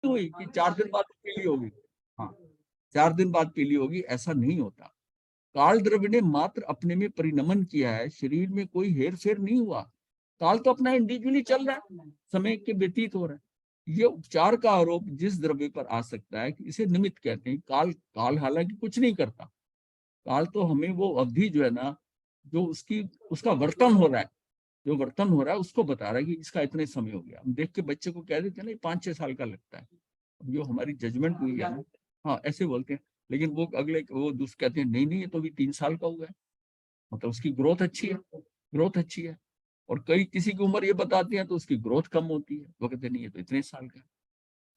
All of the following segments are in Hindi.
नहीं हुई कि 4 दिन बाद पीली होगी। हाँ, 4 दिन बाद पीली होगी, ऐसा नहीं होता। काल द्रव्य ने मात्र अपने में परिणमन किया है, शरीर में कोई हेर फेर नहीं हुआ। काल तो अपना इंडिविजुअली चल रहा है, समय के व्यतीत हो रहा है। ये उपचार का आरोप जिस द्रव्य पर आ सकता है कि इसे निमित्त कहते हैं। काल काल हालांकि कुछ नहीं करता। काल तो हमें वो अवधि जो है ना, जो उसका वर्तन हो रहा है, जो वर्तन हो रहा है उसको बता रहा है कि इसका इतने समय हो गया। हम देख के बच्चे को कह देते हैं ना 5-6 साल का लगता है। अब जो हमारी जजमेंट हुई है ना, हाँ ऐसे बोलते हैं, लेकिन वो अगले वो दूसरे कहते हैं नहीं नहीं ये तो अभी 3 साल का हुआ है, मतलब उसकी ग्रोथ अच्छी है, ग्रोथ अच्छी है। और कई किसी की उम्र ये बताते हैं तो उसकी ग्रोथ कम होती है, वो कहते नहीं ये तो इतने साल का है।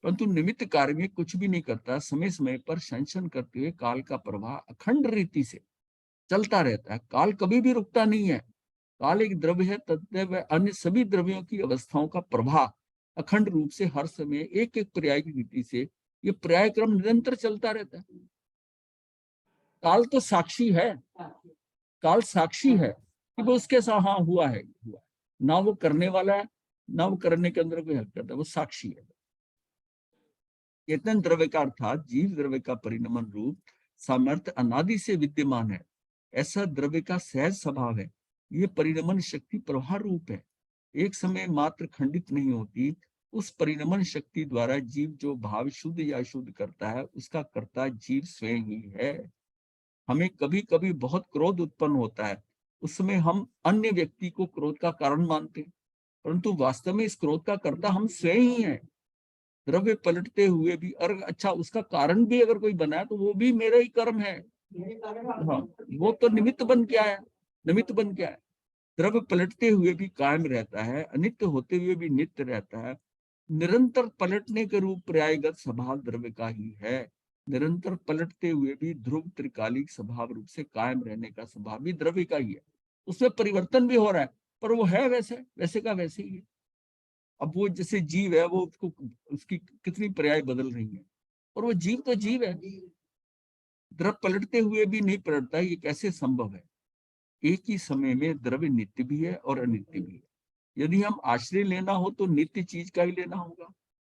परंतु निमित्त कार्य में कुछ भी नहीं करता, समय समय पर संशन करते हुए काल का प्रवाह अखंड रीति से चलता रहता है। काल कभी भी रुकता नहीं है। काल एक द्रव्य है, तद्देव अन्य सभी द्रव्यों की अवस्थाओं का प्रभाव अखंड रूप से हर समय एक एक पर्याय की रीति से ये पर्याय क्रम निरंतर चलता रहता है। काल तो साक्षी है, काल साक्षी है कि वो उसके साथ हाँ हुआ है, हुआ। ना वो करने वाला है, ना वो करने के अंदर कोई हेल्प करता है, वो साक्षी है। चेतन द्रव्य का अर्थात जीव द्रव्य का परिणमन रूप सामर्थ्य अनादि से विद्यमान है। ऐसा द्रव्य का सहज स्वभाव है। ये परिणमन शक्ति प्रवाह रूप है, एक समय मात्र खंडित नहीं होती। उस परिणमन शक्ति द्वारा जीव जो भाव शुद्ध या अशुद्ध करता है, उसका कर्ता जीव स्वयं ही है। हमें कभी कभी बहुत क्रोध उत्पन्न होता है, उस समय हम अन्य व्यक्ति को क्रोध का कारण मानते हैं, परंतु वास्तव में इस क्रोध का कर्ता हम स्वयं ही हैं। द्रव्य पलटते हुए भी, और अच्छा उसका कारण भी अगर कोई बना है तो वो भी मेरा ही कर्म है। हाँ, वो तो निमित्त बन के आया, निमित्त बन के आया। द्रव्य पलटते हुए भी कायम रहता है, अनित्य होते हुए भी नित्य रहता है। निरंतर पलटने के रूप पर्यायगत स्वभाव द्रव्य का ही है। निरंतर पलटते हुए भी ध्रुव त्रिकालिक स्वभाव रूप से कायम रहने का स्वभाव भी द्रव्य का ही है। उसमें परिवर्तन भी हो रहा है, पर वो है वैसे वैसे का वैसे ही है। अब वो जैसे जीव है, वो उसको उसकी कितनी पर्याय बदल रही है, और वो जीव तो जीव है। द्रव्य पलटते हुए भी नहीं पलटता, ये कैसे संभव है? एक ही समय में द्रव्य नित्य भी है और अनित्य भी है। यदि हम आश्रय लेना हो तो नित्य चीज का ही लेना होगा।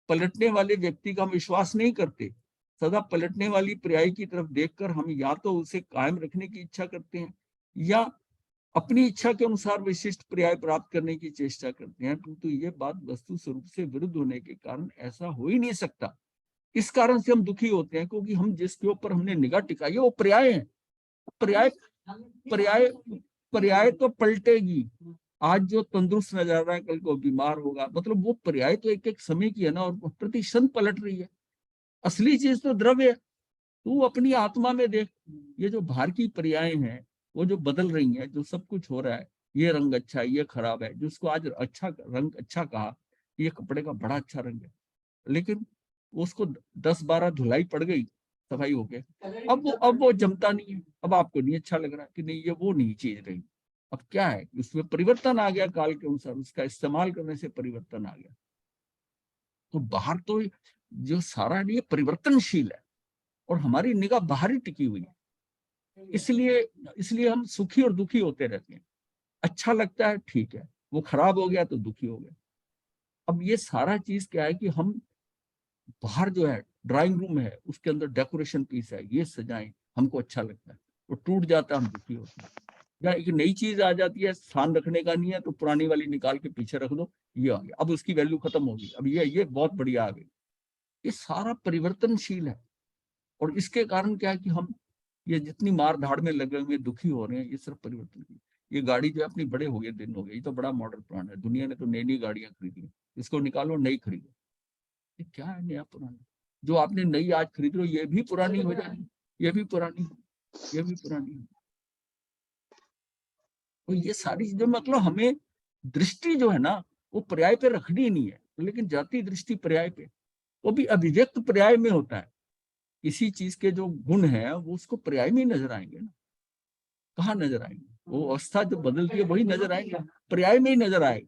पलटने वाले व्यक्ति का हम विश्वास नहीं करते। सदा पलटने वाली पर्याय की तरफ देखकर हम या तो उसे कायम रखने की इच्छा करते हैं, या अपनी इच्छा के अनुसार विशिष्ट पर्याय प्राप्त करने की चेष्टा करते हैं। परंतु ये बात वस्तु स्वरूप से विरुद्ध होने के कारण ऐसा हो ही नहीं सकता। इस कारण से हम दुखी होते हैं, क्योंकि हम जिसके ऊपर हमने निगाह टिकाई है वो पर्याय है। पर्याय पर्याय पर्याय तो पलटेगी। आज जो तंदुरुस्त नजर आ रहा है कल को बीमार होगा, मतलब वो पर्याय तो एक एक समय की है ना, और प्रतिक्षण पलट रही है। असली चीज तो द्रव्य है। तू अपनी आत्मा में देख, ये जो बाहर की पर्याय हैं वो जो बदल रही हैं, जो सब कुछ हो रहा है, ये रंग अच्छा है, ये खराब है, जिसको आज अच्छा रंग अच्छा कहा, ये कपड़े का बड़ा अच्छा रंग है, लेकिन उसको 10-12 धुलाई पड़ गई, सफाई हो गया, अब वो जमता नहीं है। अब आपको नहीं अच्छा लग रहा कि नहीं ये वो नहीं चीज रही। अब क्या है, उसमें परिवर्तन आ गया, काल के अनुसार उसका इस्तेमाल करने से परिवर्तन आ गया। तो बाहर तो जो सारा ये परिवर्तनशील है, और हमारी निगाह बाहर ही टिकी हुई है। इसलिए इसलिए हम सुखी और दुखी होते रहते हैं। अच्छा लगता है ठीक है, वो खराब हो गया तो दुखी हो गए। अब ये सारा चीज क्या है कि हम बाहर जो है ड्राइंग रूम है, उसके अंदर डेकोरेशन पीस है, ये सजाएं, हमको अच्छा लगता है, वो टूट जाता है हम दुखी होते हैं। या एक नई चीज आ जाती है, स्थान रखने का नहीं है तो पुरानी वाली निकाल के पीछे रख दो, ये आ गया, अब उसकी वैल्यू खत्म होगी, अब ये बहुत बढ़िया आ गई। ये सारा परिवर्तनशील है। और इसके कारण क्या है कि हम ये जितनी मार धाड़ में लगे हुए दुखी हो रहे हैं, ये सिर्फ परिवर्तन की। ये गाड़ी जो है अपनी बड़े हो गए दिन हो गए, ये तो बड़ा मॉडल प्लान है, दुनिया ने तो नई नई गाड़ियां खरीदी, इसको निकालो नई खरीदो। ये क्या है नया पुराना? जो आपने नई आज खरीद लो ये भी पुरानी हो जाएगी, ये भी पुरानी, ये भी पुरानी। तो ये सारी चीजें मतलब हमें दृष्टि जो है ना वो पर्याय पे रखनी ही नहीं है, लेकिन जाती दृष्टि पर्याय पे, वो भी अभिव्यक्त पर्याय में होता है। किसी चीज के जो गुण है वो उसको पर्याय में ही नजर आएंगे ना, कहाँ नजर आएंगे? वो अवस्था जो बदलती है वही नजर आएंगे, पर्याय में ही नजर आएगा,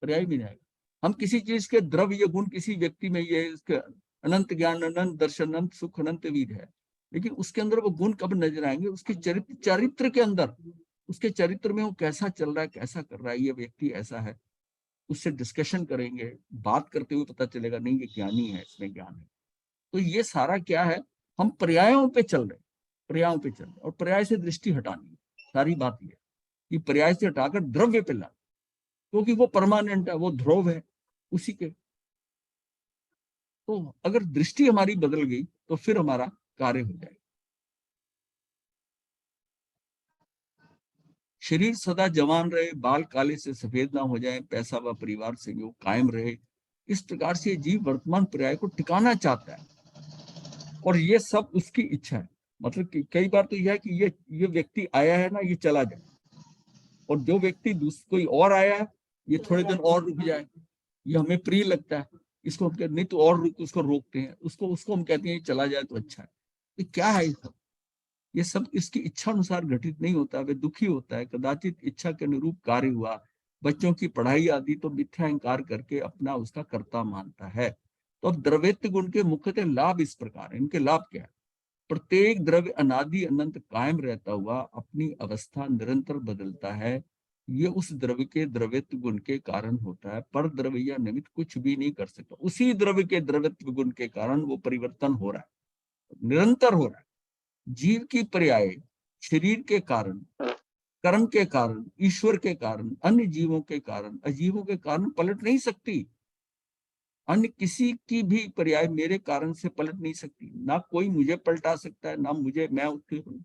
पर्याय में नहीं आएगा। हम किसी चीज के द्रव्य गुण किसी व्यक्ति में, ये इसके अनंत ज्ञान अनंत दर्शन अनंत सुख अनंत वीर है, लेकिन उसके अंदर वो गुण कब नजर आएंगे? उसके चरित्र के अंदर, उसके चरित्र में वो कैसा चल रहा है, कैसा कर रहा है, ये व्यक्ति ऐसा है। उससे डिस्कशन करेंगे, बात करते हुए पता चलेगा नहीं ये ज्ञानी है, इसमें ज्ञान है। तो ये सारा क्या है, हम पर्यायों पे चल रहे, पर्यायों पे चल रहे, और पर्याय से दृष्टि हटानी है। सारी बात ये है कि पर्याय से हटाकर द्रव्य पे ला, क्योंकि वो परमानेंट है, वो ध्रुव है उसी के। तो अगर दृष्टि हमारी बदल गई तो फिर हमारा कार्य हो जाएगा। शरीर सदा जवान रहे, बाल काले से सफेद ना हो जाए, पैसा व परिवार से वो कायम रहे, इस प्रकार से जीव वर्तमान पर्याय को टिकाना चाहता है, और ये सब उसकी इच्छा है। मतलब कि कई बार तो यह है कि ये व्यक्ति आया है ना, ये चला जाए, और जो व्यक्ति कोई और आया है, ये थोड़े दिन और रुक जाए, ये हमें प्रिय लगता है, इसको हम कहते नहीं तो और रुक, उसको रोकते हैं, उसको उसको हम कहते हैं चला जाए तो अच्छा है। तो क्या है ये सब इसकी इच्छा अनुसार घटित नहीं होता, वे दुखी होता है, कदाचित इच्छा के अनुरूप कार्य हुआ, बच्चों की पढ़ाई आदि तो मिथ्या अहंकार करके अपना उसका कर्ता मानता है। तो अब द्रव्यत्व गुण के मुख्यतः लाभ इस प्रकार है। इनके लाभ क्या है? प्रत्येक द्रव्य अनादि अनंत कायम रहता हुआ अपनी अवस्था निरंतर बदलता है। ये उस द्रव्य के द्रव्यत्व गुण के कारण होता है, पर द्रव्य या निमित्त कुछ भी नहीं कर सकता। उसी द्रव्य के द्रव्यत्व गुण के कारण वो परिवर्तन हो रहा है, निरंतर हो रहा है। जीव की पर्याय शरीर के कारण, कर्म के कारण, ईश्वर के कारण, अन्य जीवों के कारण, अजीवों के कारण पलट नहीं सकती। अन्य किसी की भी पर्याय मेरे कारण से पलट नहीं सकती। ना कोई मुझे पलटा सकता है, ना मुझे मैं उसके हूं।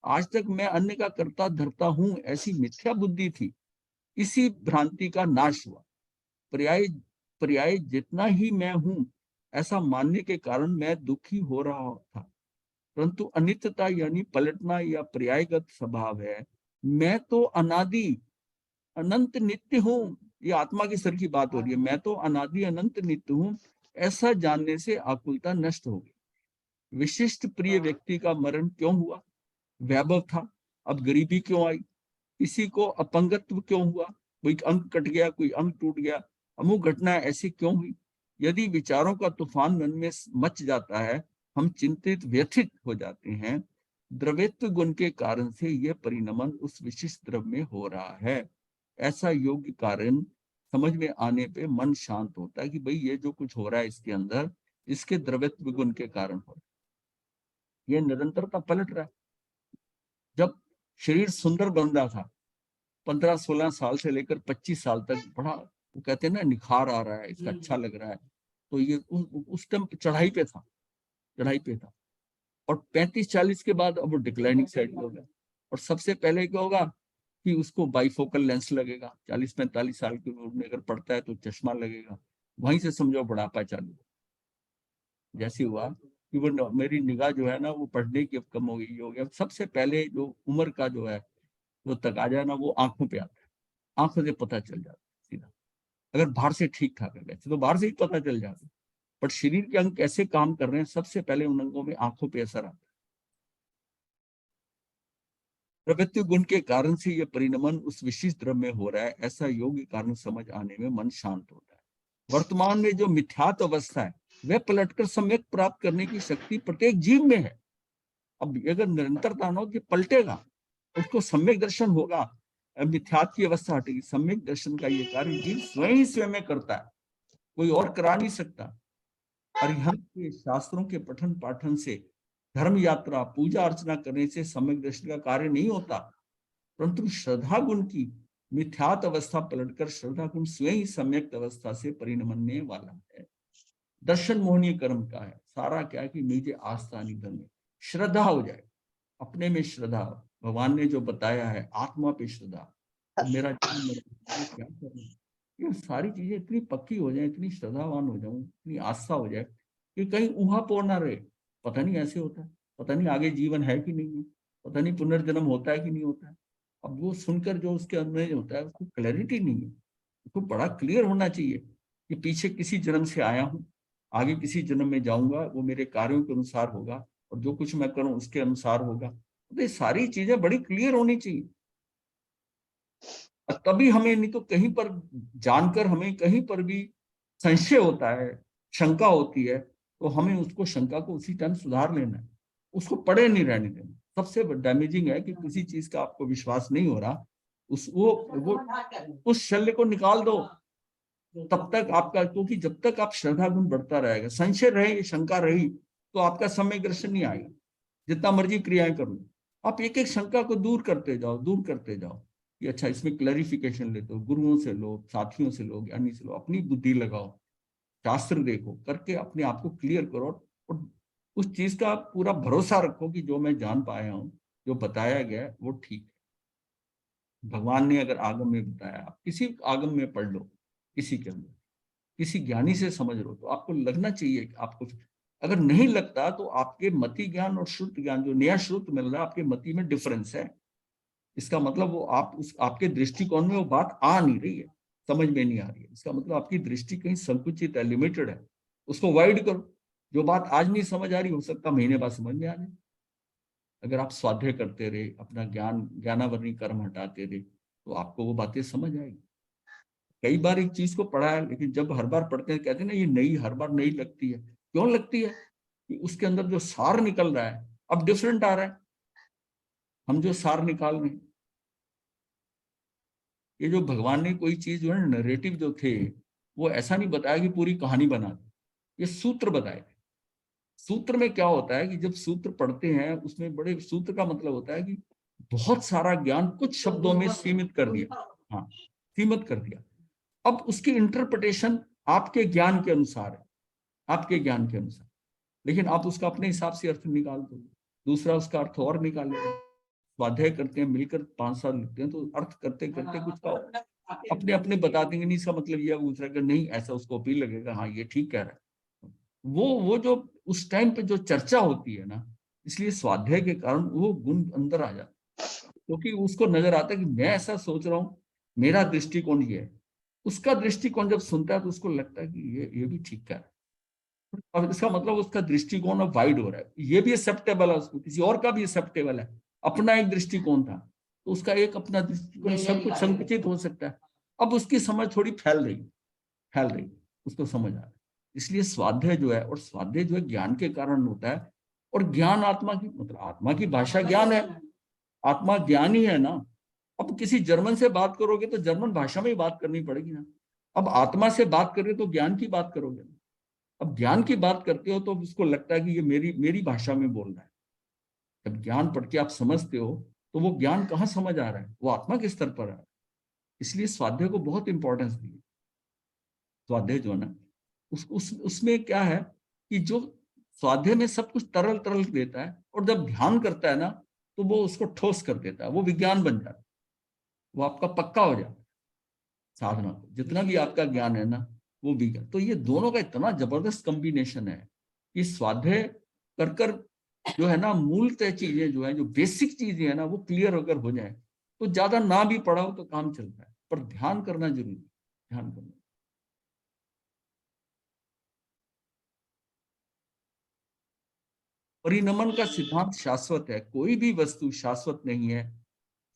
आज तक मैं अन्य का कर्ता धरता हूं, ऐसी मिथ्या बुद्धि थी, इसी भ्रांति का नाश हुआ। पर्याय पर्याय जितना ही मैं हूं, ऐसा मानने के कारण मैं दुखी हो रहा था। परंतु अनित्यता यानी पलटना या पर्यायगत स्वभाव है। मैं तो अनादि अनंत नित्य हूं। ये आत्मा के स्तर की बात हो रही है। मैं तो अनादि अनंत नित्य हूं, ऐसा जानने से आकुलता नष्ट हो गई। विशिष्ट प्रिय व्यक्ति का मरण क्यों हुआ? वैभव था, अब गरीबी क्यों आई? किसी को अपंगत्व क्यों हुआ? कोई अंग कट गया, कोई अंग टूट गया। अमुक घटना ऐसी क्यों हुई? यदि विचारों का तूफान मन में मच जाता है, हम चिंतित व्यथित हो जाते हैं। द्रव्यत्व गुण के कारण से यह परिणमन उस विशिष्ट द्रव्य में हो रहा है। ऐसा योग्य कारण समझ में आने पे मन शांत होता है कि भाई ये जो कुछ हो रहा है इसके अंदर, इसके द्रव्यत्व गुण के कारण हो रहा है। ये निरंतरता पलट रहा है। जब शरीर सुंदर बन रहा था, 15-16 साल से लेकर 25 साल तक बड़ा, वो कहते हैं ना, निखार आ रहा है, इसका अच्छा लग रहा है, तो ये उस टाइम चढ़ाई पे था, चढ़ाई पे था। और 35-40 के बाद अब वो डिक्लाइनिंग साइड हो गया। और सबसे पहले क्या होगा कि उसको बाइफोकल लेंस लगेगा। 40-45 साल की उम्र में अगर पड़ता है तो चश्मा लगेगा। वहीं से समझो बुढ़ापा चालू। जैसे हुआ कि वो मेरी निगाह जो है ना, वो पढ़ने की अब कम हो गई, हो गया। सबसे पहले जो उम्र का जो है वो तकाजा है ना, वो आंखों पे आता है। आंखों से पता चल जाता है सीधा। अगर बाहर से ठीक ठाक है, वैसे तो बाहर से ही पता चल जाता है, बट शरीर के अंग कैसे काम कर रहे हैं, सबसे पहले उन अंगों में आंखों पे असर आता है। प्रवृत्ति गुण के कारण से यह परिणमन उस विशिष्ट द्रव्य में हो रहा है, ऐसा योग्य कारण समझ आने में मन शांत होता है। वर्तमान में जो मिथ्यात अवस्था है, वह पलटकर सम्यक प्राप्त करने की शक्ति प्रत्येक जीव में है। अब अगर निरंतरता न हो कि पलटेगा, उसको सम्यक दर्शन होगा, मिथ्यात की अवस्था हटेगी। सम्यक दर्शन का ये कार्य जीव स्वयं ही स्वयं में करता है, कोई और करा नहीं सकता। अरिहंत के शास्त्रों के पठन पाठन से, धर्म यात्रा पूजा अर्चना करने से सम्यक दर्शन का कार्य नहीं होता, परंतु श्रद्धा गुण की मिथ्यात अवस्था पलटकर श्रद्धा गुण स्वयं ही सम्यक अवस्था से परिणमने वाला है। दर्शन मोहनीय कर्म का है सारा, क्या है कि मुझे आस्था निधन में श्रद्धा हो जाए, अपने में श्रद्धा। भगवान ने जो बताया है आत्मा पे श्रद्धा, अब मेरा क्या करना, ये सारी चीजें इतनी पक्की हो जाए, इतनी श्रद्धावान हो जाऊं, इतनी आस्था हो जाए कि कहीं ऊहा पोर ना रहे। पता नहीं ऐसे होता है, पता नहीं आगे जीवन है कि नहीं है, पता नहीं पुनर्जन्म होता है कि नहीं होता है। अब वो सुनकर जो उसके अंदर होता है, उसको क्लैरिटी नहीं है। उसको बड़ा क्लियर होना चाहिए कि पीछे किसी जन्म से आया हूँ, आगे किसी जन्म में जाऊंगा, वो मेरे कार्यों के अनुसार होगा, और जो कुछ मैं करूं उसके अनुसार होगा। तो ये सारी चीजें बड़ी क्लियर होनी चाहिए। तभी हमें, नहीं तो कहीं पर जानकर हमें कहीं पर भी संशय होता है, शंका होती है, तो हमें उसको शंका को उसी टाइम सुधार लेना है, उसको पड़े नहीं रहने देना। सबसे डैमेजिंग है कि किसी चीज का आपको विश्वास नहीं हो रहा, उस वो उस शल्य को निकाल दो, तब तक आपका, क्योंकि जब तक आप श्रद्धा गुण बढ़ता रहेगा, संशय रहे, शंका रही, तो आपका समय ग्रसन नहीं आएगा, जितना मर्जी क्रियाएं कर लो। आप एक एक शंका को दूर करते जाओ, दूर करते जाओ कि अच्छा इसमें क्लैरिफिकेशन लेते हो, गुरुओं से लो, साथियों से लो, ज्ञानी से लो, अपनी बुद्धि लगाओ, शास्त्र देखो, करके अपने आप को क्लियर करो, और उस चीज का पूरा भरोसा रखो कि जो मैं जान पाया हूँ, जो बताया गया है, वो ठीक है। भगवान ने अगर आगम में बताया, आप किसी आगम में पढ़ लो, किसी के अंदर, किसी ज्ञानी से समझ लो, तो आपको लगना चाहिए कि आपको, अगर नहीं लगता तो आपके मति ज्ञान और श्रुत ज्ञान, जो नया श्रुत मिल रहा है, आपके मति में डिफरेंस है। इसका मतलब वो आप उस आपके दृष्टिकोण में वो बात आ नहीं रही है, समझ में नहीं आ रही है। इसका मतलब आपकी दृष्टि कहीं संकुचित है, लिमिटेड है। उसको वाइड करो। जो बात आज नहीं समझ आ रही, हो सकता महीने बाद समझ में आ जाए। अगर आप स्वाध्याय करते रहे, अपना ज्ञानावरणी कर्म हटाते रहे, तो आपको वो बातें समझ आएगी। कई बार एक चीज को पढ़ा है, लेकिन जब हर बार पढ़ते हैं, कहते हैं ना ये नई, हर बार नई लगती है। क्यों लगती है? कि उसके अंदर जो सार निकल रहा है, अब डिफरेंट आ रहा है। हम जो सार निकाल रहे हैं, ये जो भगवान ने कोई चीज जो है, नरेटिव जो थे, वो ऐसा नहीं बताया कि पूरी कहानी बना दी। ये सूत्र बताए थे। सूत्र में क्या होता है कि जब सूत्र पढ़ते हैं, उसमें बड़े, सूत्र का मतलब होता है कि बहुत सारा ज्ञान कुछ शब्दों में सीमित कर दिया। हाँ, सीमित कर दिया। अब उसकी इंटरप्रिटेशन आपके ज्ञान के अनुसार है, आपके ज्ञान के अनुसार। लेकिन आप उसका अपने हिसाब से अर्थ निकाल दो, दूसरा उसका अर्थ और निकालेगा। स्वाध्याय करते हैं, मिलकर 5 साल लिखते हैं, तो अर्थ करते करते कुछ का अपने अपने बता देंगे, नहीं इसका मतलब ये, दूसरा का नहीं, ऐसा उसको अपील लगेगा, हाँ ये ठीक कह रहा है। वो जो उस टाइम पे जो चर्चा होती है ना, इसलिए स्वाध्याय के कारण वो गुण अंदर आ जाता है, क्योंकि उसको नजर आता है कि मैं ऐसा सोच रहा हूँ, मेरा दृष्टिकोण ये है। उसका दृष्टिकोण जब सुनता है, तो उसको लगता है कि ये भी ठीक कह रहा है। अब इसका मतलब उसका दृष्टिकोण अब वाइड हो रहा है, ये भी एक्सेप्टेबल है उसको, किसी और का भी एक्सेप्टेबल है। अपना एक दृष्टिकोण था, तो उसका एक अपना दृष्टिकोण, सब कुछ संकुचित हो सकता है। अब उसकी समझ थोड़ी फैल रही, उसको समझ आ रहा है। इसलिए स्वाध्याय जो है, और स्वाध्याय जो है ज्ञान के कारण होता है। और ज्ञान आत्मा की, मतलब आत्मा की भाषा ज्ञान है, आत्मा ज्ञान ही है ना। अब किसी जर्मन से बात करोगे तो जर्मन भाषा में ही बात करनी पड़ेगी ना। अब आत्मा से बात करोगे तो ज्ञान की बात करोगे ना। अब ज्ञान की बात करते हो तो उसको लगता है कि ये मेरी मेरी भाषा में बोल रहा है। जब ज्ञान पढ़ के आप समझते हो, तो वो ज्ञान कहाँ समझ आ रहा है, वो आत्मा के स्तर पर आ रहा है। इसलिए स्वाध्याय को बहुत इंपॉर्टेंस दी। स्वाध्याय जो है ना, उसमें क्या है कि जो स्वाध्याय में सब कुछ तरल तरल देता है, और जब ध्यान करता है ना, तो वो उसको ठोस कर देता है, वो विज्ञान बन जाता है, वो आपका पक्का हो जाता है। साधना को जितना भी आपका ज्ञान है ना, वो विज्ञान। तो ये दोनों का इतना जबरदस्त कॉम्बिनेशन है कि स्वाध्याय कर कर जो है ना, मूलतः चीजें जो है, जो बेसिक चीजें है ना, वो क्लियर अगर हो जाए, तो ज्यादा ना भी पढ़ा हो तो काम चलता है। पर ध्यान करना जरूरी है, ध्यान करना। परिणमन का सिद्धांत शाश्वत है, कोई भी वस्तु शाश्वत नहीं है,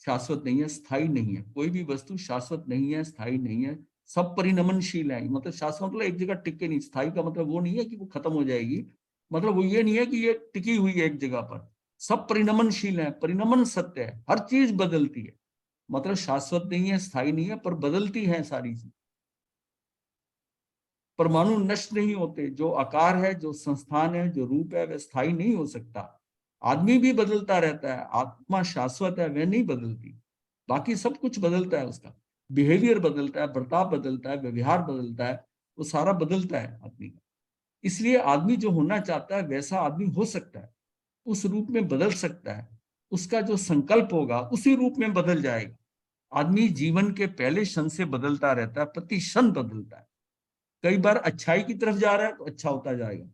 शाश्वत नहीं है, स्थायी नहीं है। कोई भी वस्तु शाश्वत नहीं है, स्थायी नहीं है। सब परिणमनशील है। मतलब शाश्वत मतलब एक जगह टिके नहीं, स्थायी का मतलब वो नहीं है कि वो खत्म हो जाएगी, मतलब वो ये नहीं है कि ये टिकी हुई है एक जगह पर। सब परिणमनशील है, परिणमन सत्य है, हर चीज बदलती है। मतलब शाश्वत नहीं है, स्थायी नहीं है, पर बदलती है सारी चीज। परमाणु नष्ट नहीं होते, जो आकार है, जो संस्थान है, जो रूप है, वह स्थायी नहीं हो सकता। आदमी भी बदलता रहता है, आत्मा शाश्वत है, वह नहीं बदलती। बाकी सब कुछ बदलता है, उसका बिहेवियर बदलता है, बर्ताव बदलता है, व्यवहार बदलता है, वो सारा बदलता है आदमी का। इसलिए आदमी जो होना चाहता है वैसा आदमी हो सकता है, उस रूप में बदल सकता है। उसका जो संकल्प होगा उसी रूप में बदल जाएगा। आदमी जीवन के पहले क्षण से बदलता रहता है, प्रति क्षण बदलता है। कई बार अच्छाई की तरफ जा रहा है तो अच्छा होता जाएगा,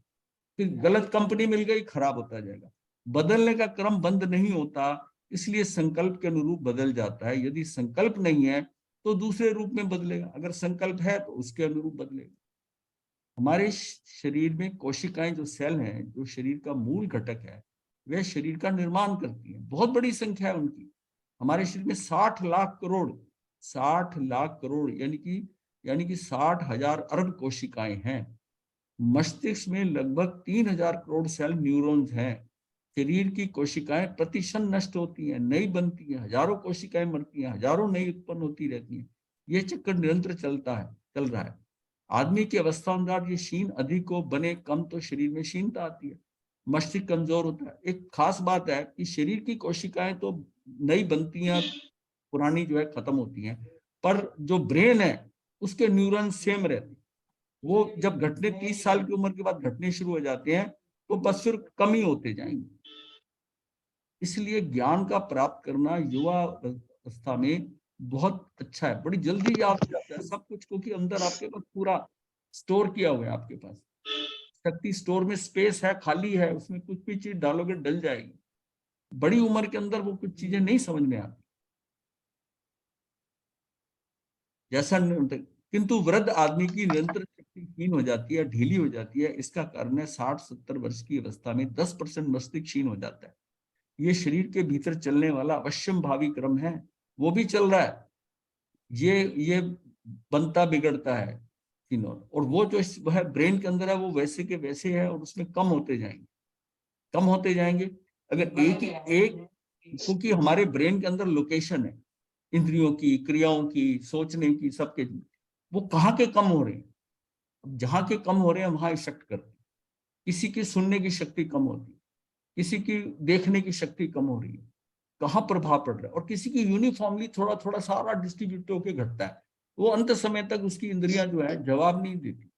फिर गलत कंपनी मिल गई, खराब होता जाएगा। बदलने का क्रम बंद नहीं होता, इसलिए संकल्प के अनुरूप बदल जाता है। यदि संकल्प नहीं है तो दूसरे रूप में बदलेगा, अगर संकल्प है तो उसके अनुरूप बदलेगा। हमारे शरीर में कोशिकाएं, जो सेल हैं, जो शरीर का मूल घटक है, वह शरीर का निर्माण करती हैं, बहुत बड़ी संख्या है उनकी। हमारे शरीर में 60 लाख करोड़, 60 लाख करोड़, यानी कि 60,000 अरब कोशिकाएं हैं। मस्तिष्क में लगभग 3,000 करोड़ सेल न्यूरॉन्स हैं। शरीर की कोशिकाएं प्रतिक्षण नष्ट होती हैं, नई बनती हैं, हजारों कोशिकाएं मरती हैं, हजारों नई उत्पन्न होती रहती हैं। ये चक्कर निरंतर चल रहा है। आदमी की अवस्था अनुसार ये क्षीण अधिक हो बने कम तो शरीर में क्षीणता आती है, मस्तिष्क कमजोर होता है। एक खास बात है कि शरीर की कोशिकाएं तो नई बनती हैं, पुरानी जो है खत्म होती हैं, पर जो ब्रेन है उसके न्यूरॉन सेम रहते हैं। वो जब घटने 30 साल की उम्र के बाद घटने शुरू हो जाते हैं तो बस फिर कम ही होते जाएंगे। इसलिए ज्ञान का प्राप्त करना युवा अवस्था में बहुत अच्छा है, बड़ी जल्दी याद हो जाता है सब कुछ, क्योंकि अंदर आपके पास पूरा स्टोर किया हुआ है। आपके पास शक्ति स्टोर में स्पेस है, खाली है, उसमें कुछ भी चीज डालोगे डल जाएगी। बड़ी उम्र के अंदर वो कुछ चीजें नहीं समझ में आती जैसा किंतु वृद्ध आदमी की निरंतर शक्ति क्षीण हो जाती है, ढीली हो जाती है। इसका कारण है 60-70 वर्ष की अवस्था में 10% मस्तिष्क क्षीण हो जाता है। ये शरीर के भीतर चलने वाला अवश्यम भावी क्रम है, वो भी चल रहा है। ये बनता बिगड़ता है तीनों, और वो जो वह ब्रेन के अंदर है वो वैसे के वैसे है, और उसमें कम होते जाएंगे, कम होते जाएंगे। अगर एक क्योंकि हमारे ब्रेन के अंदर लोकेशन है इंद्रियों की, क्रियाओं की, सोचने की, सबके, वो कहाँ के कम हो रहे हैं। जहां के कम हो रहे हैं वहां इफेक्ट करते हैं। किसी की सुनने की शक्ति कम होती है, किसी की देखने की शक्ति कम हो रही है, कहाँ प्रभाव पड़ रहा है। और किसी की यूनिफॉर्मली थोड़ा थोड़ा सारा डिस्ट्रीब्यूट होकर घटता है, वो अंत समय तक उसकी इंद्रियां जो है जवाब नहीं देती।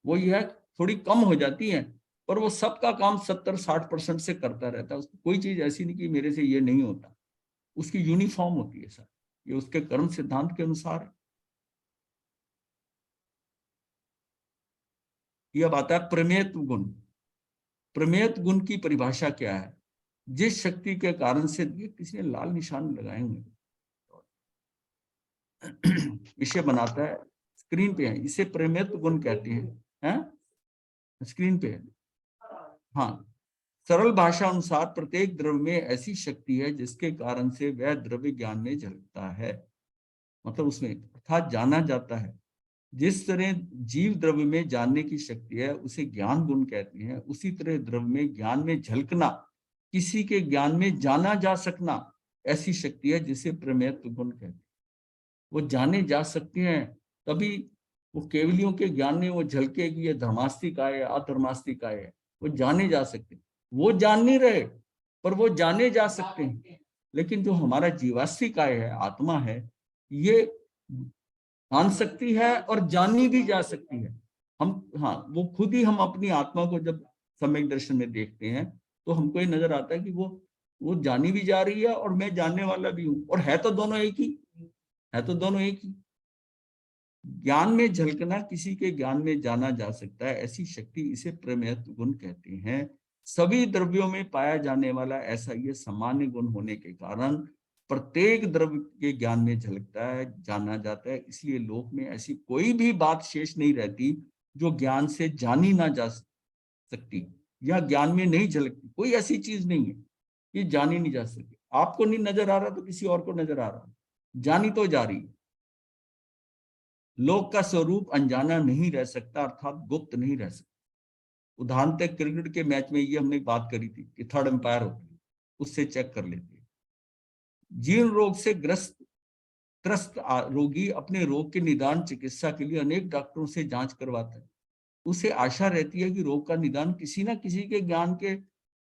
वो ये है थोड़ी कम हो जाती है, पर वो सबका काम 70-60% से करता रहता है। उसको कोई चीज ऐसी नहीं कि मेरे से ये नहीं होता, उसकी यूनिफॉर्म होती है सर। ये उसके कर्म सिद्धांत के अनुसार है। ये अब आता है प्रमेयत्व गुण। प्रमेयत्व गुण की परिभाषा क्या है? जिस शक्ति के कारण से, ये किसी ने लाल निशान लगाए हुए विषय बनाता है, स्क्रीन पे है, इसे प्रमेयत्व गुण कहते हैं। स्क्रीन पे है। हाँ, सरल भाषा अनुसार प्रत्येक द्रव्य में ऐसी शक्ति है जिसके कारण से वह द्रव्य ज्ञान में झलकता है, मतलब उसमें अर्थात जाना जाता है। जिस तरह जीव द्रव्य में जानने की शक्ति है उसे ज्ञान गुण कहते हैं, उसी तरह द्रव्य में ज्ञान में झलकना, किसी के ज्ञान में जाना जा सकना, ऐसी शक्ति है जिसे प्रमेयत्व गुण कहते हैं। वो जाने जा सकते हैं, तभी वो केवलियों के ज्ञान में वो झलके कि ये धर्मास्तिक आए अधर्मास्तिक आए, वो जाने जा सकते हैं। वो जान नहीं रहे, पर वो जाने जा सकते हैं। लेकिन जो हमारा जीवास्तिक आय है, आत्मा है, ये जान सकती है और जानी भी जा सकती है। हम, हाँ, वो खुद ही, हम अपनी आत्मा को जब सम्यक दर्शन में देखते हैं तो हमको ये नजर आता है कि वो जानी भी जा रही है और मैं जानने वाला भी हूँ, और है तो दोनों एक ही, है तो दोनों एक ही। ज्ञान में झलकना, किसी के ज्ञान में जाना जा सकता है, ऐसी शक्ति, इसे प्रमेयत्व गुण कहते हैं। सभी द्रव्यों में पाया जाने वाला ऐसा ये सामान्य गुण होने के कारण प्रत्येक द्रव्य के ज्ञान में झलकता है, जाना जाता है। इसलिए लोक में ऐसी कोई भी बात शेष नहीं रहती जो ज्ञान से जानी ना जा सकती या ज्ञान में नहीं झलकती। कोई ऐसी चीज नहीं है कि जानी नहीं जा सकती। आपको नहीं नजर आ रहा तो किसी और को नजर आ रहा, जानी तो जा रही है। लोक का स्वरूप अनजाना नहीं रह सकता, अर्थात गुप्त नहीं रह सकता। उदाहरण तक क्रिकेट के मैच में ये हमने बात करी थी कि थर्ड अंपायर होती है, उससे चेक कर लेते हैं। जीर्ण रोग से ग्रस्त त्रस्त रोगी अपने रोग के निदान चिकित्सा के लिए अनेक डॉक्टरों से जांच करवाता है। उसे आशा रहती है कि रोग का निदान किसी ना किसी के ज्ञान के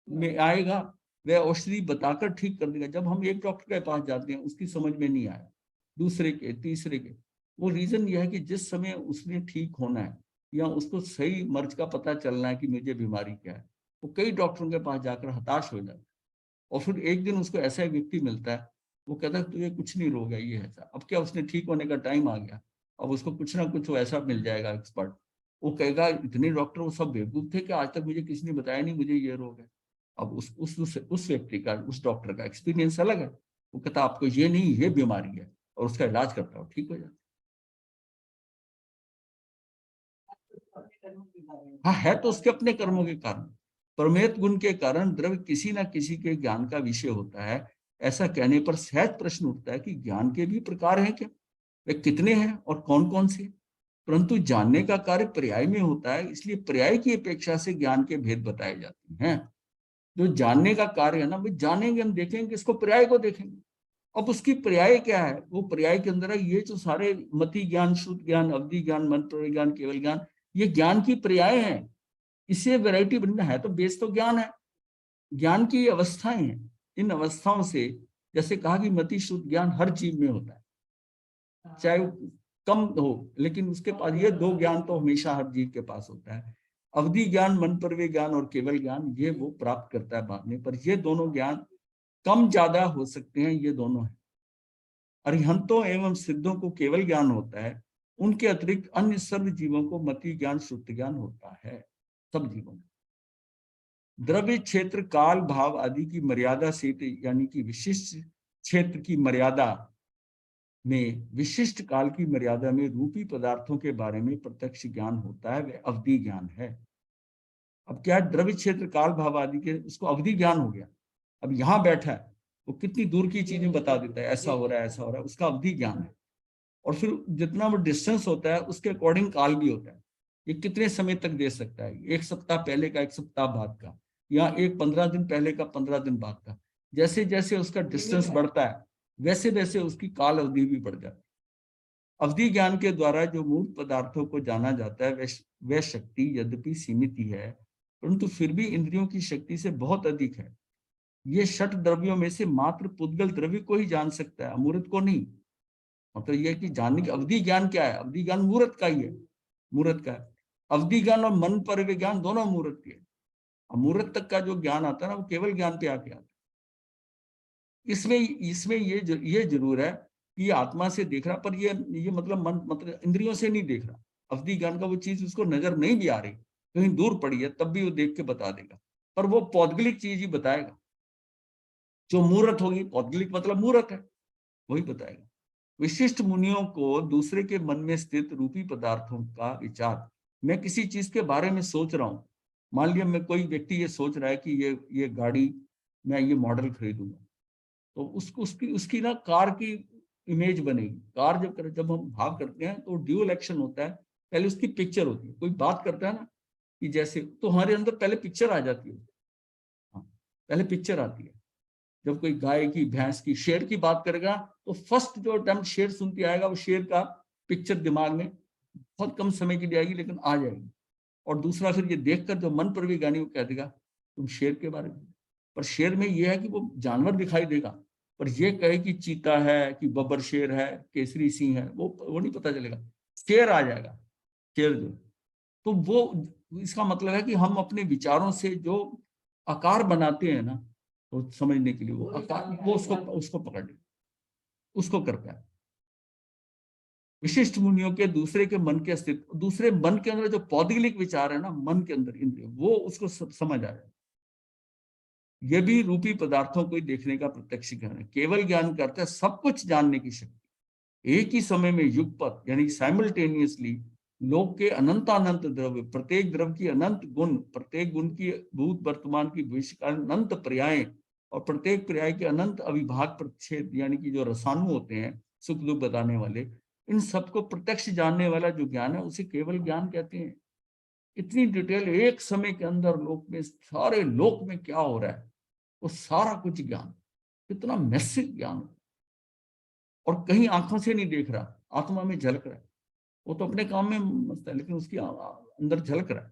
में आएगा, वह औषधि बताकर ठीक कर देगा। जब हम एक डॉक्टर के पास जाते हैं, उसकी समझ में नहीं आया, दूसरे के, तीसरे के, वो रीजन यह है कि जिस समय उसने ठीक होना है या उसको सही मर्ज का पता चलना है कि मुझे बीमारी क्या है, वो कई डॉक्टरों के पास जाकर हताश हो जाता है। और फिर एक दिन उसको ऐसा व्यक्ति मिलता है, वो कहता है तुझे कुछ नहीं रोग है, ये है ऐसा। अब क्या, उसने ठीक होने का टाइम आ गया, अब उसको कुछ ना कुछ ऐसा मिल जाएगा एक्सपर्ट। वो कहेगा इतने डॉक्टर वो सब बेवकूफ थे कि आज तक मुझे किसी ने बताया नहीं मुझे ये रोग है। अब उस व्यक्ति का, उस डॉक्टर का एक्सपीरियंस अलग है। वो कहता आपको ये नहीं, ये बीमारी है, और उसका इलाज करता हो, ठीक हो जाता। हाँ, है तो उसके अपने कर्मों के कारण। परमेत गुण के कारण द्रव्य किसी ना किसी के ज्ञान का विषय होता है। ऐसा कहने पर सहज प्रश्न उठता है कि ज्ञान के भी प्रकार हैं क्या, वे कितने हैं और कौन कौन से? परंतु जानने का कार्य पर्याय में होता है, इसलिए पर्याय की अपेक्षा से ज्ञान के भेद बताए जाते हैं। जो जानने का कार्य है ना, भाई जानेंगे, हम देखेंगे, इसको पर्याय को देखेंगे। अब उसकी पर्याय क्या है, वो पर्याय के अंदर है ये जो सारे मति ज्ञान, शुद्ध ज्ञान, अवधि ज्ञान, मंत्र ज्ञान, केवल ज्ञान, ये ज्ञान की पर्याय है। इससे वैरायटी बनना है तो बेस तो ज्ञान है। ज्ञान की अवस्थाएं हैं, इन अवस्थाओं से जैसे कहा कि मति शुद्ध ज्ञान हर जीव में होता है, चाहे वो कम हो, लेकिन उसके पास ये दो ज्ञान तो हमेशा हर जीव के पास होता है। अवधि ज्ञान, मन परवे ज्ञान और केवल ज्ञान, ये वो प्राप्त करता है बाद में, पर ये दोनों ज्ञान कम ज्यादा हो सकते हैं, ये दोनों है। अरिहंतों एवं सिद्धों को केवल ज्ञान होता है, उनके अतिरिक्त अन्य सर्व जीवों को मति ज्ञान, शुद्ध ज्ञान होता है, सब जीवों को। द्रव्य, क्षेत्र, काल, भाव आदि की मर्यादा से, यानी कि विशिष्ट क्षेत्र की मर्यादा में, विशिष्ट काल की मर्यादा में रूपी पदार्थों के बारे में प्रत्यक्ष ज्ञान होता है, वह अवधि ज्ञान है। अब क्या है, द्रव्य, क्षेत्र, काल, भाव आदि के, उसको अवधि ज्ञान हो गया। अब यहां बैठा है, वो कितनी दूर की चीजें बता देता है, ऐसा हो रहा है, ऐसा हो रहा है, उसका अवधि ज्ञान है। और फिर जितना वो डिस्टेंस होता है उसके अकॉर्डिंग काल भी होता है। ये कितने समय तक दे सकता है, एक सप्ताह पहले का, एक सप्ताह बाद का, या एक 15 दिन पहले का, 15 दिन बाद का। जैसे जैसे उसका डिस्टेंस बढ़ता है वैसे वैसे उसकी काल अवधि भी बढ़ जाती है। अवधि ज्ञान के द्वारा जो मूल पदार्थों को जाना जाता है वह शक्ति यद्यपि सीमित ही है, परंतु फिर भी इंद्रियों की शक्ति से बहुत अधिक है। ये षट द्रव्यों में से मात्र पुद्गल द्रव्य को ही जान सकता है, अमूर्त को नहीं। मतलब यह कि जानने की अवधि ज्ञान क्या है, अवधि ज्ञान मूर्त का ही है, मूर्त का है। अवधि ज्ञान और मन पर ज्ञान दोनों मूर्त के। अमूर्त तक का जो ज्ञान आता है ना, वो केवल ज्ञान पे आके आता है। इसमें इसमें ये जरूर है कि ये आत्मा से देख रहा, पर ये मतलब मन, मतलब इंद्रियों से नहीं देख रहा। अवधि ज्ञान का वो चीज उसको नजर नहीं भी आ रही, कहीं दूर पड़ी है, तब भी वो देख के बता देगा, पर वो पौद्गलिक चीज ही बताएगा। जो मूर्त होगी, पौद्गलिक मतलब मूर्त है, वही बताएगा। विशिष्ट मुनियों को दूसरे के मन में स्थित रूपी पदार्थों का विचार, मैं किसी चीज के बारे में सोच रहा हूं, मान लिया मैं, कोई व्यक्ति ये सोच रहा है कि ये गाड़ी, मैं ये मॉडल खरीदूंगा, तो उसको उसकी उसकी ना कार की इमेज बनेगी। कार जब हम भाव करते हैं तो ड्यूल एक्शन होता है, पहले उसकी पिक्चर होती है। कोई बात करता है ना कि जैसे, तो हमारे अंदर पहले पिक्चर आ जाती है। हाँ, पहले पिक्चर आती है। जब कोई गाय की, भैंस की, शेर की बात करेगा तो फर्स्ट जो अटेम्प्ट शेर सुन के आएगा, वो शेर का पिक्चर दिमाग में बहुत कम समय के लिए आएगी, लेकिन आ जाएगी। और दूसरा फिर ये देखकर जो मन पर भी गानी, वो कह देगा तुम शेर के बारे में। पर शेर में ये है कि वो जानवर दिखाई देगा, पर ये कहे कि चीता है, कि बब्बर शेर है, केसरी सिंह है, वो नहीं पता चलेगा। शेर आ जाएगा, शेर जो। तो वो, इसका मतलब है कि हम अपने विचारों से जो आकार बनाते हैं ना, तो समझने के लिए वो आकार, वो उसको उसको पकड़ ले, उसको कर पाए। विशिष्ट मुनियों के दूसरे के मन के अस्तित्व, दूसरे मन के अंदर जो पौद्गलिक विचार है ना, मन के अंदर इंद्रिय, वो उसको समझ आ जाए। ये भी रूपी पदार्थों को ही देखने का प्रत्यक्ष ज्ञान है। केवल ज्ञान करता है सब कुछ जानने की शक्ति। एक ही समय में युगपत, यानी साइमल्टेनियसली, लोक के अनंतानंत द्रव्य, प्रत्येक द्रव्य की अनंत गुण, प्रत्येक गुण की भूत वर्तमान की भविष्य का अनंत पर्याय, और प्रत्येक पर्याय के अनंत अविभाग प्रच्छेद, यानी कि जो रसानु होते हैं सुख दुख बताने वाले, इन सबको प्रत्यक्ष जानने वाला जो ज्ञान है उसे केवल ज्ञान कहते हैं। इतनी डिटेल एक समय के अंदर लोक में, सारे लोक में क्या हो रहा है, वो सारा कुछ ज्ञान, कितना मैसिव ज्ञान, और कहीं आंखों से नहीं देख रहा, आत्मा में झलक रहा है। वो तो अपने काम में मस्त है, लेकिन उसकी अंदर झलक रहा है।